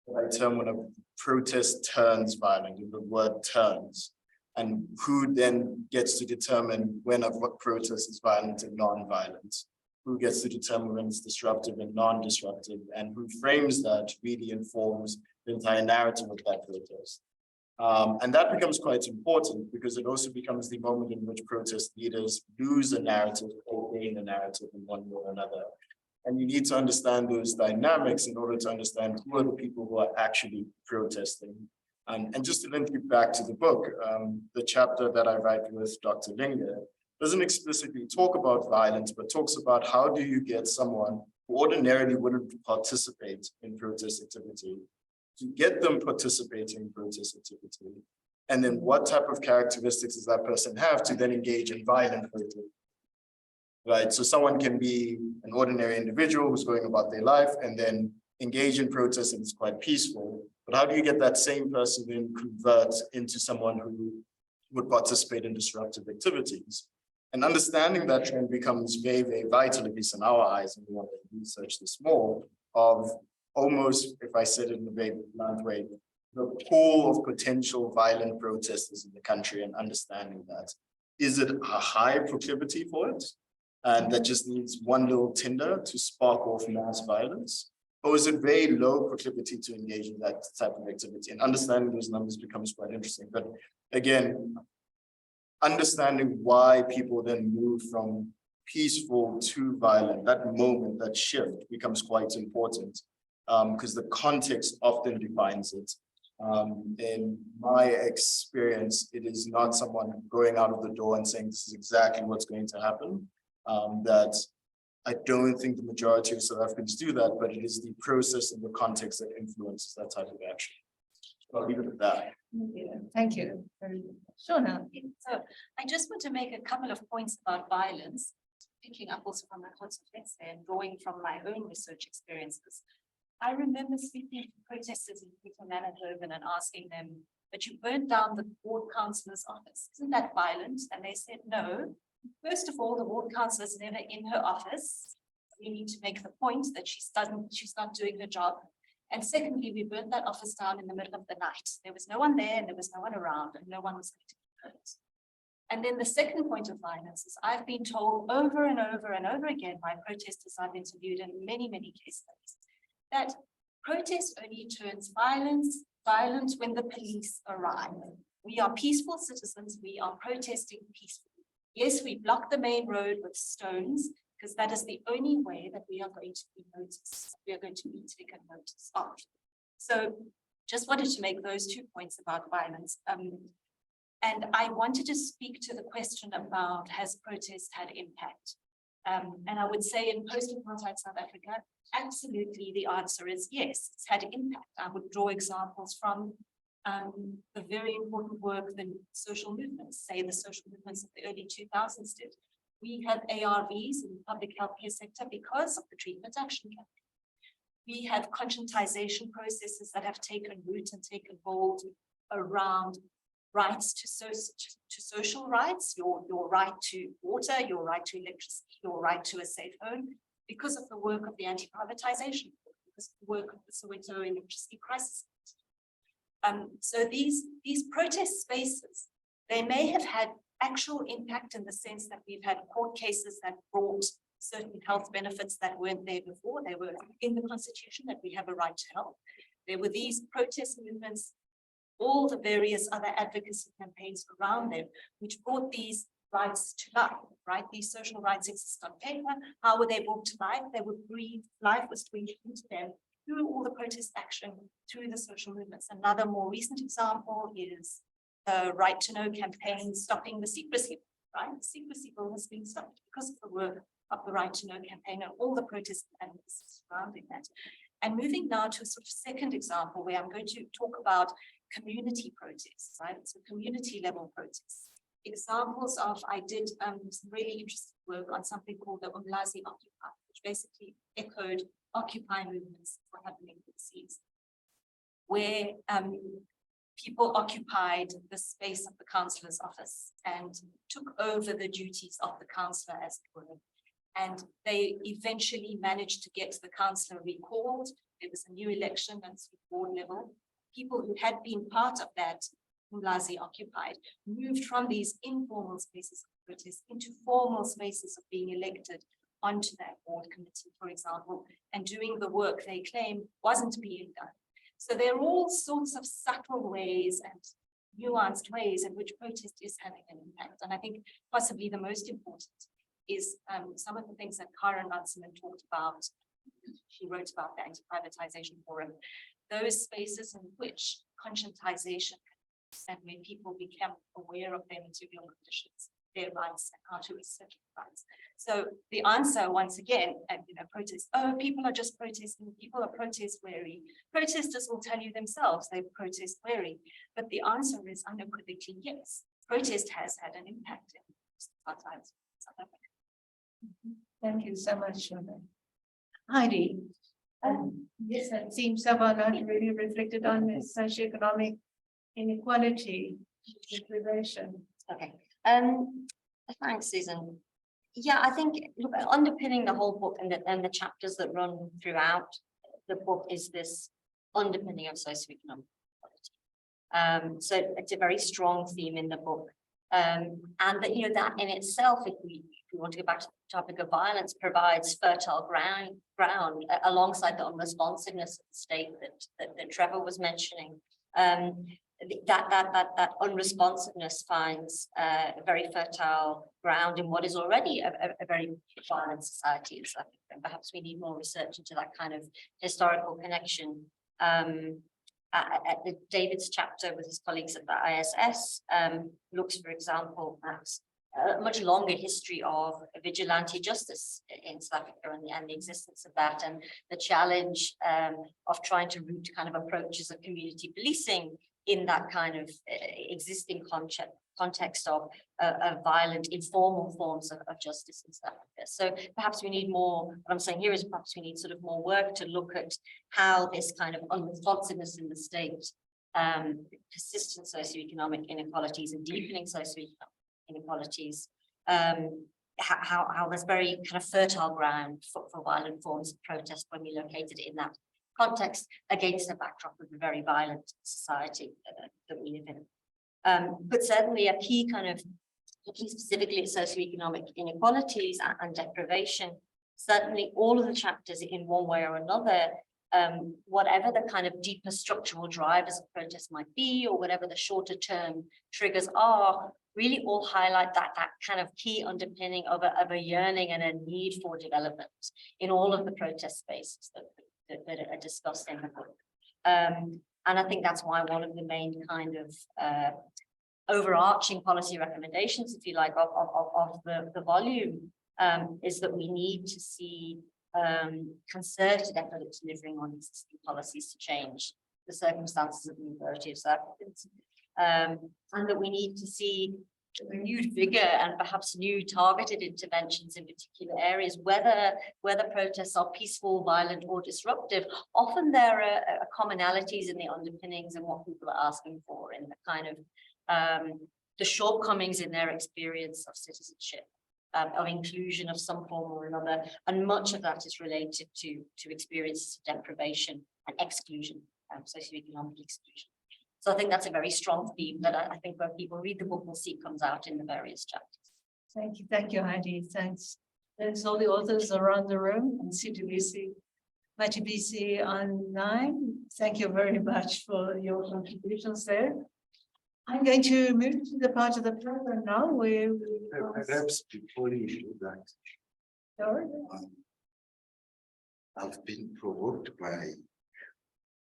what I term when a protest turns violent, the word turns, and who then gets to determine when a protest is violent and non-violent, who gets to determine when it's disruptive and non-disruptive, and who frames that really informs the entire narrative of that protest. And that becomes quite important because it also becomes the moment in which protest leaders lose a narrative or gain a narrative in one way or another. And you need to understand those dynamics in order to understand who are the people who are actually protesting. And just to link you back to the book, the chapter that I write with Dr. Linge doesn't explicitly talk about violence, but talks about how do you get someone who ordinarily wouldn't participate in protest activity to get them participating in protest activity. And then what type of characteristics does that person have to then engage in violent protest? Right, so someone can be an ordinary individual who's going about their life and then engage in protest and it's quite peaceful. But how do you get that same person then convert into someone who would participate in disruptive activities? And understanding that trend becomes very, very vital, at least in our eyes, and we want to research this more, of almost, if I said it in a very blunt way, the pool of potential violent protesters in the country and understanding that. Is it a high proclivity for it? And that just needs one little tinder to spark off mass violence? Or is it very low proclivity to engage in that type of activity? And understanding those numbers becomes quite interesting. But again, understanding why people then move from peaceful to violent, that moment, that shift becomes quite important because the context often defines it. In my experience, it is not someone going out of the door and saying this is exactly what's going to happen. That I don't think the majority of South Africans do that, but it is the process and the context that influences that type of action. So I'll leave it at that. Thank you. Shona. So I just want to make a couple of points about violence, picking up also from my consultants and drawing from my own research experiences. I remember speaking to protesters in Manitoba and asking them, but you burned down the ward councillor's office. Isn't that violent? And they said, no. First of all, the ward councillor is never in her office. We need to make the point that she's not doing her job. And secondly, we burned that office down in the middle of the night. There was no one there and there was no one around and no one was going to be hurt. And then the second point of violence is I've been told over and over and over again by protesters I've interviewed in many, many case studies that protest only turns violent when the police arrive. We are peaceful citizens. We are protesting peacefully. Yes, we block the main road with stones because that is the only way that we are going to be noticed. We are going to be taken notice of. So just wanted to make those 2 points about violence. And I wanted to speak to the question about has protest had impact? And I would say in post-apartheid South Africa, absolutely the answer is yes, it's had impact. I would draw examples from the very important work that social movements, say the social movements of the early 2000s did. We have ARVs in the public healthcare sector because of the treatment action campaign. We have conscientization processes that have taken root and taken hold around rights to social rights, your right to water, your right to electricity, your right to a safe home, because of the work of the anti-privatization, because of the work of the Soweto electricity crisis. So these protest spaces, they may have had actual impact in the sense that we've had court cases that brought certain health benefits that weren't there before. They were in the Constitution that we have a right to health. There were these protest movements, all the various other advocacy campaigns around them, which brought these rights to life, right? These social rights exist on paper. How were they brought to life? They were breathed, life was breathed into them through all the protest action, through the social movements. Another more recent example is the Right to Know campaign, stopping the secrecy, right? The secrecy bill has been stopped because of the work of the Right to Know campaign and all the protest advocacy surrounding that. And moving now to a sort of second example where I'm going to talk about community protests, right? So community level protests. Examples of, I did some really interesting work on something called the Umlazi Occupy, which basically echoed Occupy movements that were happening overseas, where people occupied the space of the councillor's office and took over the duties of the councillor, as it were. And they eventually managed to get the councillor recalled. There was a new election at the board level. People who had been part of that Umlazi occupied moved from these informal spaces of protest into formal spaces of being elected onto that board committee, for example, and doing the work they claim wasn't being done. So there are all sorts of subtle ways and nuanced ways in which protest is having an impact. And I think possibly the most important is some of the things that Karen Lanseman talked about. She wrote about the anti-privatization forum, those spaces in which conscientization and when people become aware of their material conditions, their rights and how to assert rights. So the answer, once again, protest, oh, people are just protesting, people are protest weary. Protesters will tell you themselves they're protest weary, but the answer is unequivocally yes. Protest has had an impact in South Africa. Thank you so much, Shona. Heidi, yes, it seems someone not really reflected on the socioeconomic inequality deprivation. Okay. Thanks, Susan. Yeah, I think look, underpinning the whole book and the chapters that run throughout the book is this underpinning of socioeconomic equality. So it's a very strong theme in the book. And that, that in itself, if we want to go back to the topic of violence, provides fertile ground alongside the unresponsiveness of the state that Trevor was mentioning. That unresponsiveness finds a very fertile ground in what is already a very violent society. So I think perhaps we need more research into that kind of historical connection. David's chapter with his colleagues at the ISS looks, for example, at a much longer history of vigilante justice in South Africa and the existence of that, and the challenge of trying to root kind of approaches of community policing in that kind of existing context of violent, informal forms of justice in South Africa. So perhaps we need more, what I'm saying here is perhaps we need sort of more work to look at how this kind of unresponsiveness in the state, persistent socioeconomic inequalities and deepening socioeconomic inequalities, how there's very kind of fertile ground for violent forms of protest when we locate it in that context against the backdrop of a very violent society that we live in. But certainly a key kind of, looking specifically at socioeconomic inequalities and deprivation, certainly all of the chapters in one way or another, whatever the kind of deeper structural drivers of protest might be, or whatever the shorter term triggers are, really all highlight that kind of key underpinning of a yearning and a need for development in all of the protest spaces that are discussed in the book. And I think that's why one of the main kind of overarching policy recommendations, if you like, of the volume is that we need to see concerted effort at delivering on existing policies to change the circumstances of the majority of South Africans. And that we need to see renewed vigor and perhaps new targeted interventions in particular areas, whether protests are peaceful, violent, or disruptive. Often there are commonalities in the underpinnings and what people are asking for, in the kind of the shortcomings in their experience of citizenship, of inclusion of some form or another, and much of that is related to experiences of deprivation and exclusion, socioeconomic exclusion. So I think that's a very strong theme that I think when people read the book will see comes out in the various chapters. Thank you, Heidi. Thanks. Thanks all the authors around the room and CTBC, MITBC online. Thank you very much for your contributions there. I'm going to move to the part of the program now where Perhaps before you do that, Sorry. I've been provoked by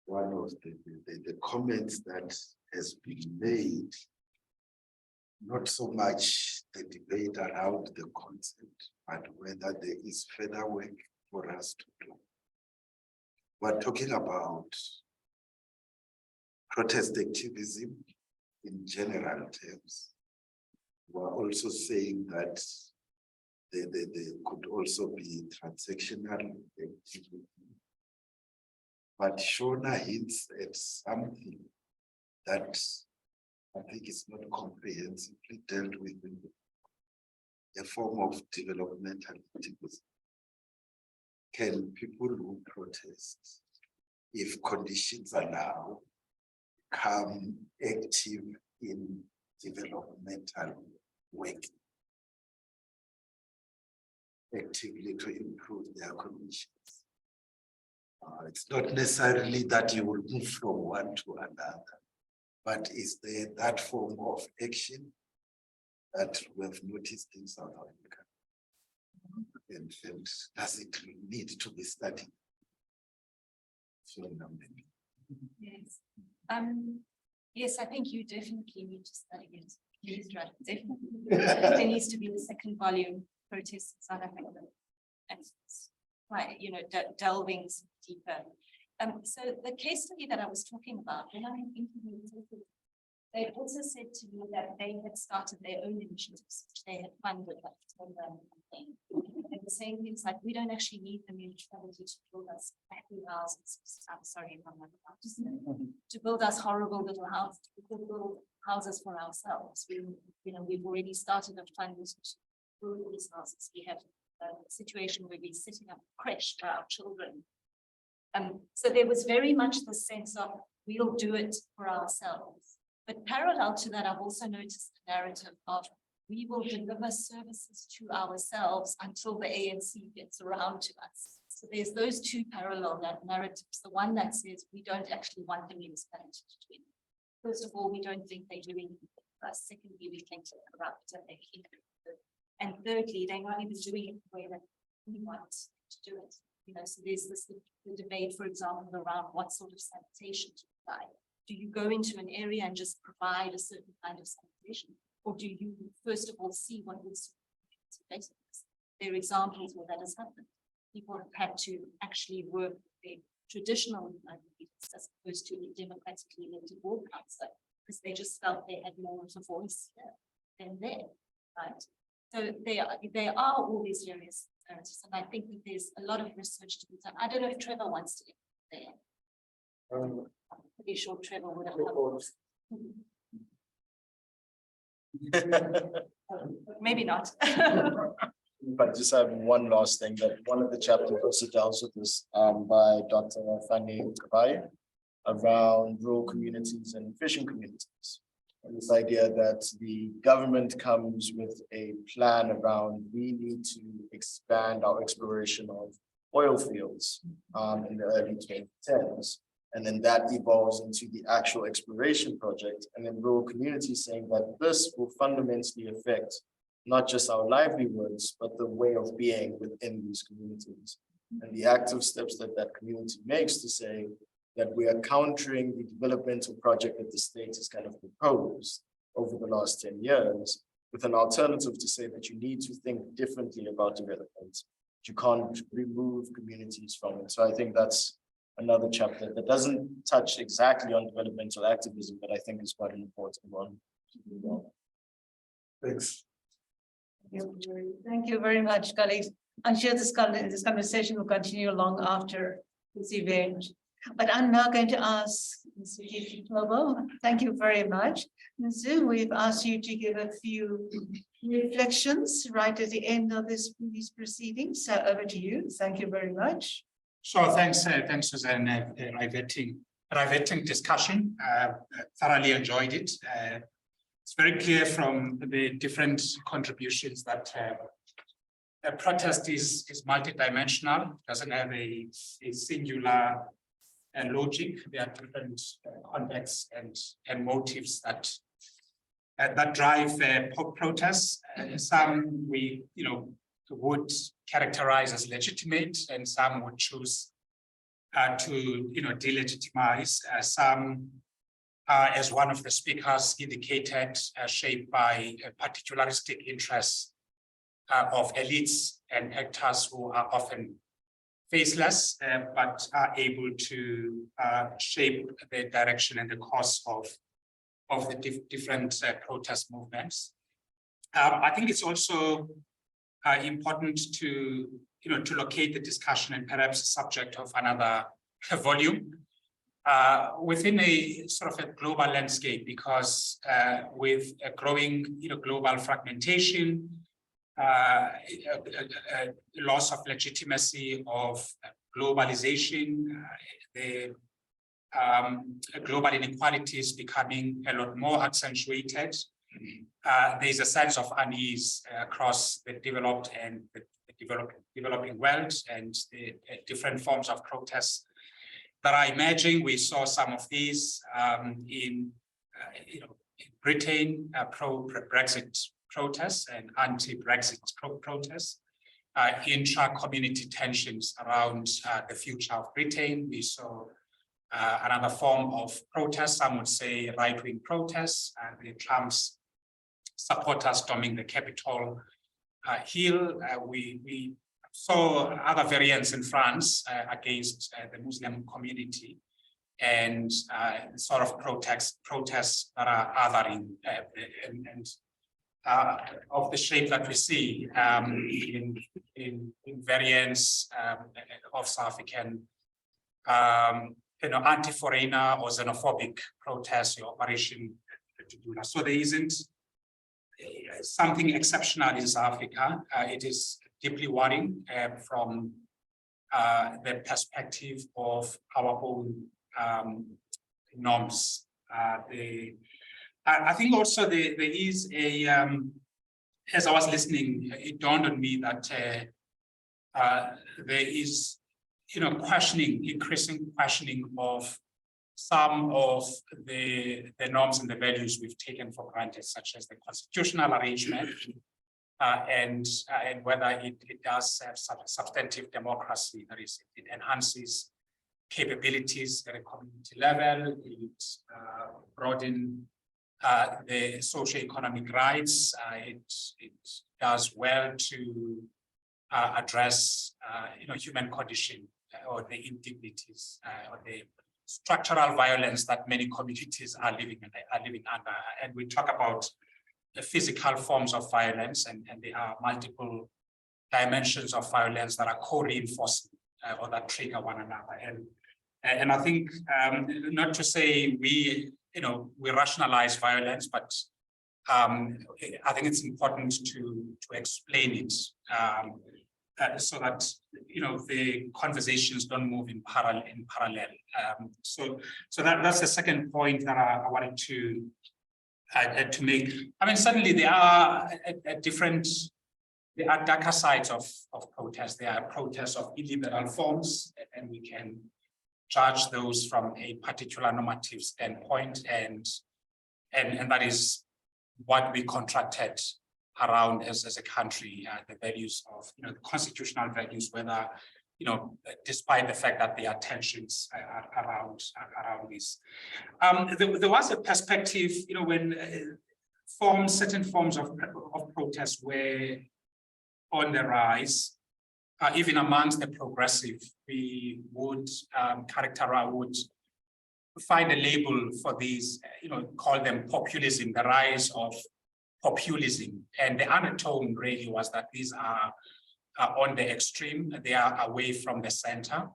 one of the comments that has been made, not so much the debate around the concept, but whether there is further work for us to do. We're talking about protest activism in general terms. We're also saying that there could also be transactional activity. But Shona hints at something that I think is not comprehensively dealt with in a form of developmental activism. Can people who protest, if conditions allow, become active in developmental work, actively to improve their conditions? It's not necessarily that you will move from one to another, but is there that form of action that we have noticed in South Africa? And does it need to be studied? Yes. Yes, I think you definitely need to study it. MISTRA, definitely. There needs to be the second volume, Protests in South Africa. And right, you know, delving deeper. So the case study that I was talking about, when I interviewed people, they also said to me that they had started their own initiatives, which they had funded, like they were saying things like, we don't actually need the municipality to build us happy houses. I'm sorry if I'm not allowed to say, to build us horrible little houses, we could build houses for ourselves. We've already started a fund to build these houses. We have a situation where we're setting up a creche for our children. So there was very much the sense of we'll do it for ourselves. But parallel to that, I've also noticed the narrative of we will deliver services to ourselves until the ANC gets around to us. So there's those two parallel narratives. The one that says we don't actually want the municipality to do it. First of all, we don't think they're doing it for us. Secondly, we think they're corrupt and they're. And thirdly, they're not even doing it the way that we want to do it. So there's this the debate, for example, around what sort of sanitation to provide. Do you go into an area and just provide a certain kind of sanitation? Or do you first of all see what is basics? There are examples where that has happened. People have had to actually work with their traditional livelihoods as opposed to the democratically elected ward council, because they just felt they had more of a voice here than there, right? So there are all these various areas, and I think that there's a lot of research to be done. I don't know if Trevor wants to get there. I'm pretty sure Trevor would have maybe not. But I just have one last thing, that one of the chapters also deals with this by Dr. Fanny Kabai around rural communities and fishing communities. And this idea that the government comes with a plan around, we need to expand our exploration of oil fields in the early 2010s. And then that evolves into the actual exploration project. And then rural communities saying that this will fundamentally affect not just our livelihoods, but the way of being within these communities. And the active steps that that community makes to say that we are countering the developmental project that the state has kind of proposed over the last 10 years with an alternative to say that you need to think differently about development. You can't remove communities from it. So I think that's another chapter that doesn't touch exactly on developmental activism, but I think is quite an important one. Thanks. Thank you very much, colleagues. I'm sure this conversation will continue long after this event. But I'm now going to ask Mr. Tobo. Thank you very much. Mr. We've asked you to give a few reflections right at the end of these proceedings. So over to you. Thank you very much. Sure, thanks, Suzanne. Riveting discussion. Thoroughly enjoyed it. It's very clear from the different contributions that a protest is multidimensional, doesn't have a singular logic. There are different contexts and motives that drive protests. Some we would characterize as legitimate, and some would choose to delegitimize. Some as one of the speakers indicated, shaped by particularistic interests of elites and actors who are often faceless, but are able to shape the direction and the course of the different protest movements. I think it's also important to locate the discussion and perhaps the subject of another volume within a sort of a global landscape, because with a growing global fragmentation, loss of legitimacy of globalization, the global inequalities becoming a lot more accentuated. There's a sense of unease across the developed and the developing world, and the different forms of protests that are emerging. We saw some of these in Britain, pro-Brexit protests and anti-Brexit protests, intra-community tensions around the future of Britain. We saw another form of protest, some would say right-wing protests, the Trump's supporters storming the Capitol Hill. We saw other variants in France against the Muslim community, and sort of protests that are othering and of the shape that we see in variants of South African anti-foreigner or xenophobic protests or Operation Tudula. So there isn't something exceptional in South Africa. It is deeply worrying from the perspective of our own norms. I think also there is a, as I was listening, it dawned on me that there is, increasing questioning of some of the norms and the values we've taken for granted, such as the constitutional arrangement, and whether it does have substantive democracy, that is, it enhances capabilities at a community level, it broaden the socio-economic rights, it does well to address human condition or the indignities or the structural violence that many communities are living under. And we talk about the physical forms of violence, and there are multiple dimensions of violence that are co-reinforcing or that trigger one another. And I think not to say we rationalize violence, but I think it's important to explain it so that the conversations don't move in parallel. So that's the second point that I wanted to make. I mean, certainly there are there are darker sides of protest. There are protests of illiberal forms, and we can judge those from a particular normative standpoint, and that is what we contracted around as a country, the values of the constitutional values, whether despite the fact that there are tensions around this. There was a perspective, when certain forms of protest were on the rise, even amongst the progressive, we would would find a label for these, call them populism, the rise of populism. And the undertone really was that these are on the extreme, they are away from the center.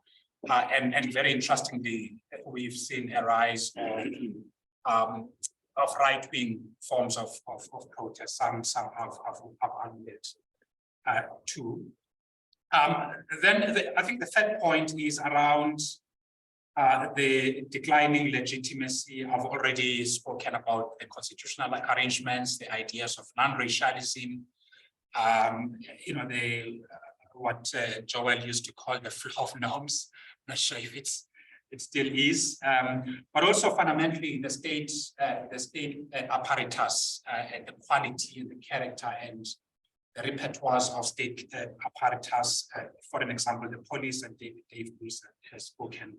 And very interestingly, we've seen a rise of right-wing forms of protest. Some have it too. Then I think the third point is around the declining legitimacy. I've already spoken about the constitutional arrangements, the ideas of non-racialism, what Joel used to call the flow of norms. I'm not sure if it still is, but also fundamentally the state apparatus, and the quality and the character and the repertoires of state apparatus. For an example, the police, and Dave Bruce has spoken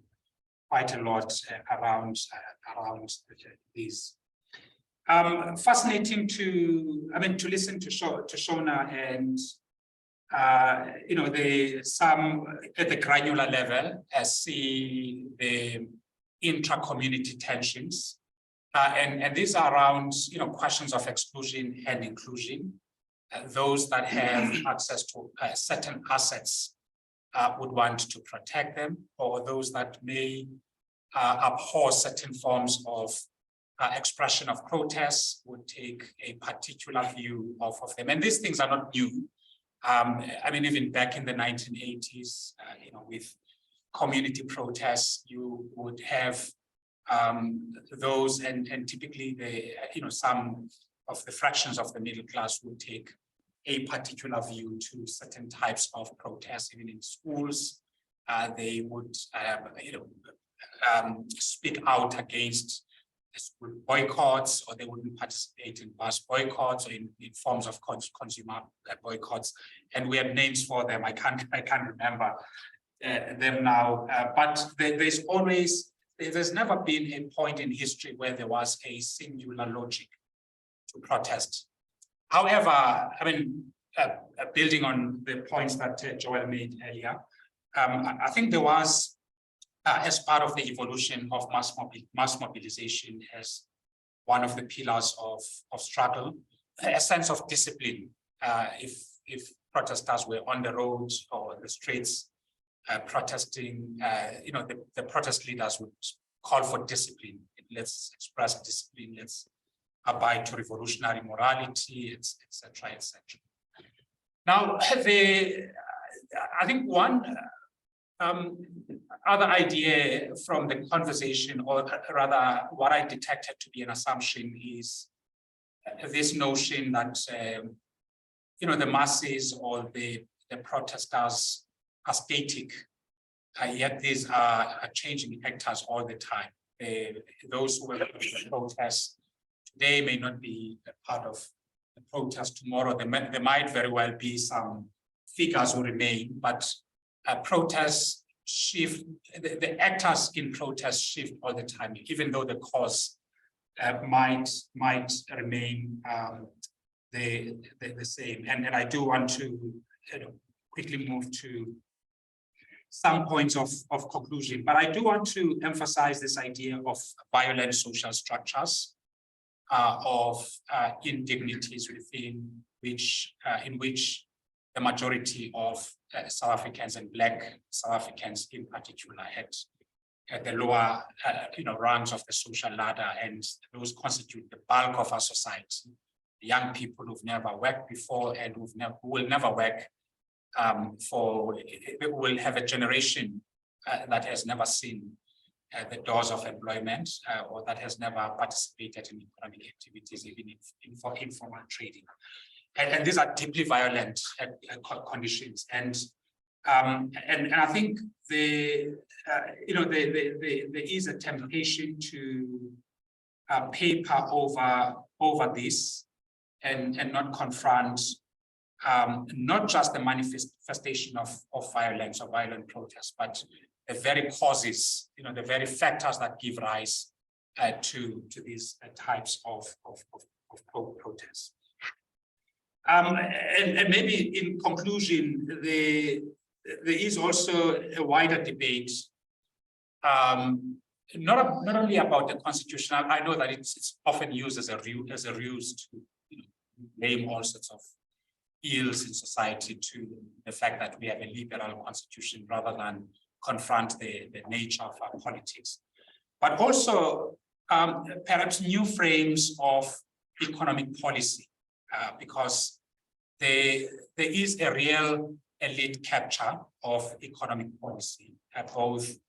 quite a lot around these. Fascinating to listen to Shona, and some at the granular level see the intra-community tensions, and these are around questions of exclusion and inclusion. Those that have access to certain assets would want to protect them, or those that may abhor certain forms of expression of protest would take a particular view of them. And these things are not new. Even back in the 1980s, with community protests, you would have those, and typically some of the fractions of the middle class would take a particular view to certain types of protests. Even in schools, they would speak out against school boycotts, or they wouldn't participate in bus boycotts, or in forms of consumer boycotts. And we have names for them. I can't remember them now. But there's never been a point in history where there was a singular logic to protest. However, building on the points that Joel made earlier, I think there was, as part of the evolution of mass mobilization as one of the pillars of struggle, a sense of discipline. If protesters were on the roads or the streets protesting, the protest leaders would call for discipline. Let's express discipline. Let's abide to revolutionary morality, etc., etc. Now, I think one other idea from the conversation, or rather what I detected to be an assumption, is this notion that the masses or the protesters are static, yet these are changing actors all the time. Those who were protests today may not be a part of the protest tomorrow, there might very well be some figures who remain, but protests shift, the actors in protest shift all the time, even though the cause might remain the same. And I do want to quickly move to some points of conclusion, but I do want to emphasize this idea of violent social structures, of indignities within which, in which the majority of South Africans and Black South Africans in particular had the lower rungs of the social ladder, and those constitute the bulk of our society. The young people who've never worked before and who will never work will have a generation that has never seen the doors of employment or that has never participated in economic activities, even in informal trading. And these are deeply violent conditions. And I think there is a temptation to paper over this and not confront not just the manifestation of violence or violent protests, but the very causes, the very factors that give rise to these types of protests. And maybe in conclusion, there is also a wider debate, not only about the constitutional. I know that it's often used as a ruse to blame all sorts of ills in society to the fact that we have a liberal constitution rather than confront the nature of our politics, but also perhaps new frames of economic policy, because there is a real elite capture of economic policy at both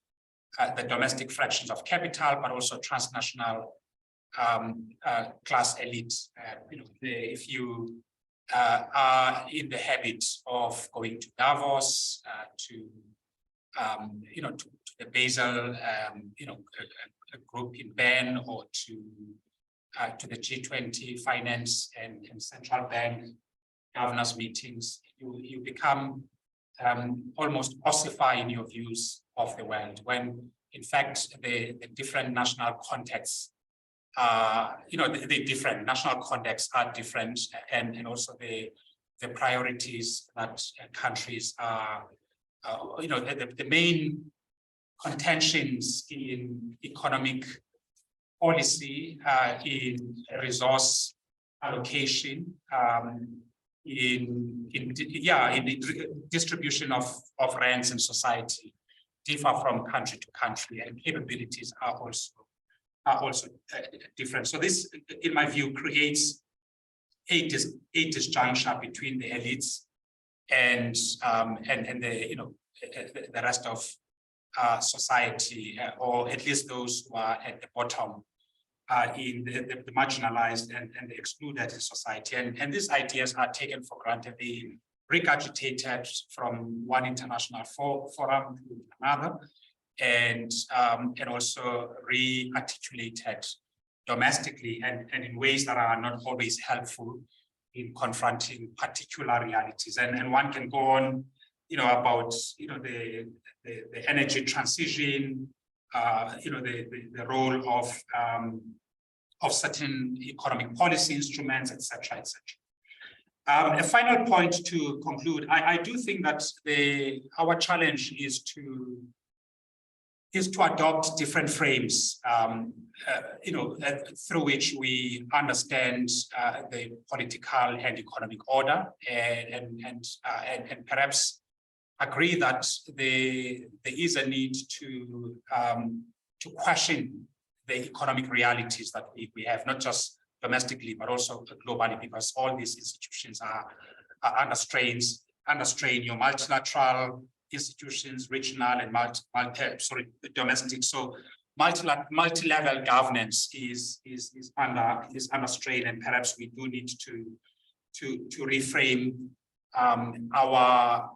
the domestic fractions of capital, but also transnational class elites. If you are in the habit of going to Davos, to the Basel, a group in Bern, or to the G20 finance and central bank governors meetings, you become almost ossify in your views of the world, when in fact the different national contexts the different national contexts are different, and also the priorities that countries are, the main contentions in economic policy, in resource allocation, in the distribution of rents in society differ from country to country, and capabilities are also different. So this, in my view, creates a disjuncture between the elites and the rest of society, or at least those who are at the bottom, in the marginalized and the excluded in society. And these ideas are taken for granted. They regurgitated from one international forum to another, and also re-articulated domestically and in ways that are not always helpful in confronting particular realities. And one can go on, about the energy transition, the role of certain economic policy instruments, etc., etc. A final point to conclude, I do think that our challenge is to adopt different frames, through which we understand the political and economic order, and perhaps agree that there is a need to question the economic realities that we have, not just domestically, but also globally, because all these institutions are under strain. Your multilateral institutions, regional and domestic. So multi-level governance is under strain, and perhaps we do need to reframe our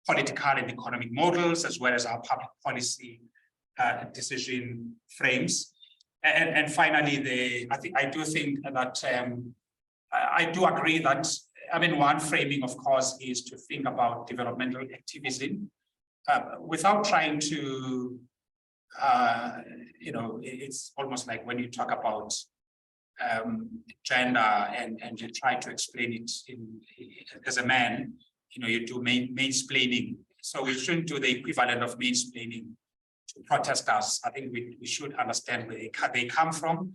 political and economic models, as well as our public policy decision frames. And finally, I do think that I do agree that, I mean, one framing, of course, is to think about developmental activism without trying to, it's almost like when you talk about gender and you try to explain it as a man, you do mansplaining. So we shouldn't do the equivalent of mansplaining to protesters. I think we should understand where they come from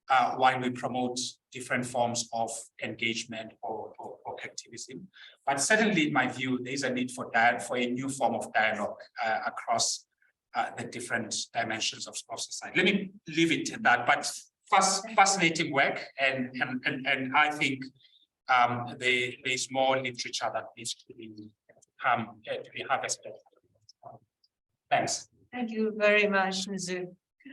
while we promote different forms of engagement or activism. But certainly, in my view, there is a need for a new form of dialogue across the different dimensions of society. Let me leave it at that. But fascinating work, and I think there's more literature that needs to be harvested. Thanks. Thank you very much, Nzu.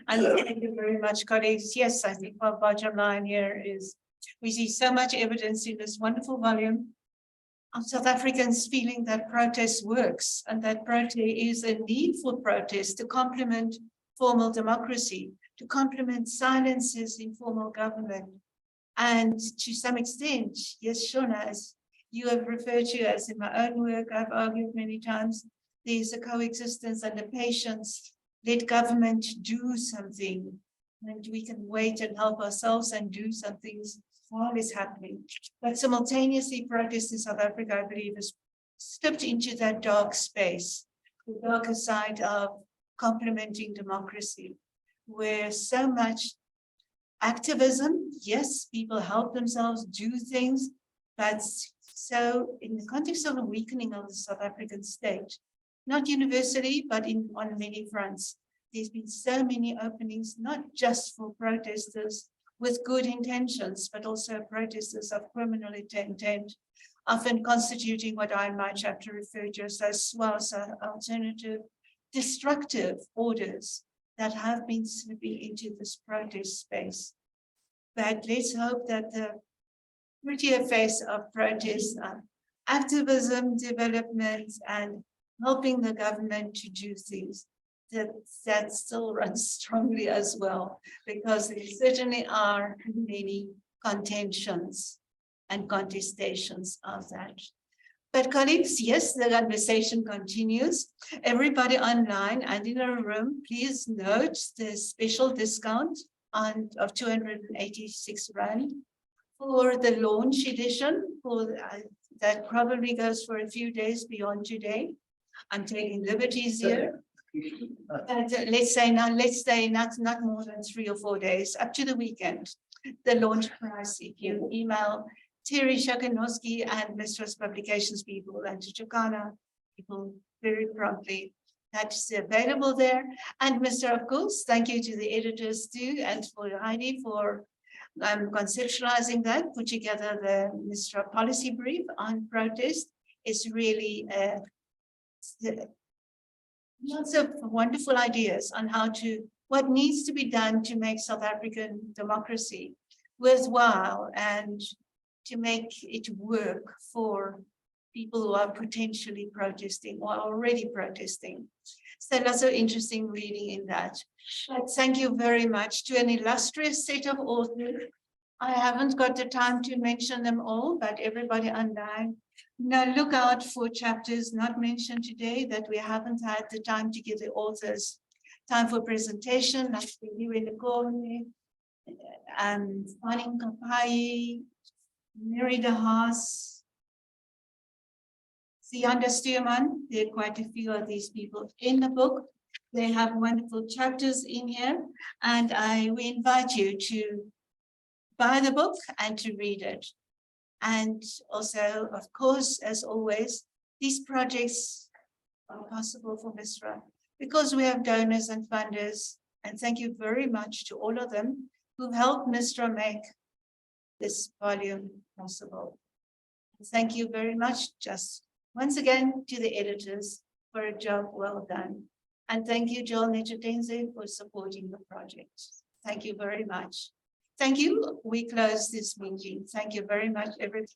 And thank you very much, colleagues. Yes, I think our bottom line here is we see so much evidence in this wonderful volume of South Africans feeling that protest works and that protest is a need for protest to complement formal democracy, to complement silences in formal government. And to some extent, yes, Shona, as you have referred to, as in my own work, I've argued many times, there's a coexistence and a patience. Let government do something, and we can wait and help ourselves and do some things while it's happening. But simultaneously, protest in South Africa, I believe, has slipped into that dark space, the darker side of complementing democracy, where so much activism, yes, people help themselves do things, but so in the context of a weakening of the South African state, not universally, but on many fronts, there's been so many openings, not just for protesters with good intentions, but also protesters of criminal intent, often constituting what I in my chapter refer to as SWAS, alternative destructive orders that have been slipping into this protest space. But let's hope that the prettier face of protest, activism, development, and helping the government to do things, that still runs strongly as well, because there certainly are many contentions and contestations of that. But colleagues, yes, the conversation continues. Everybody online and in a room, please note the special discount of 286 Rand for the launch edition, that probably goes for a few days beyond today. I'm taking liberties here. Let's say not more than 3 or 4 days, up to the weekend. The launch price, if you email Terry Shakanowski and MISTRA's publications people and to Chakana people very promptly, that's available there. And MISTRA, of course, thank you to the editors too, and for Heidi for conceptualizing that, put together the MISTRA policy brief on protest. It's really lots of wonderful ideas on what needs to be done to make South African democracy worthwhile and to make it work for people who are potentially protesting or already protesting. So lots of interesting reading in that. But thank you very much to an illustrious set of authors. I haven't got the time to mention them all, but everybody online. Now look out for chapters not mentioned today that we haven't had the time to give the authors time for presentation, like you in the corner, and Fanning Kapai, Mary de Haas, Sianda Stuurman. There are quite a few of these people in the book. They have wonderful chapters in here, and we invite you to buy the book and to read it. And also, of course, as always, these projects are possible for MISTRA because we have donors and funders. And thank you very much to all of them who helped MISTRA make this volume possible. Thank you very much, just once again, to the editors for a job well done. And thank you, Joel Nechadenze, for supporting the project. Thank you very much. Thank you. We close this meeting. Thank you very much, everyone.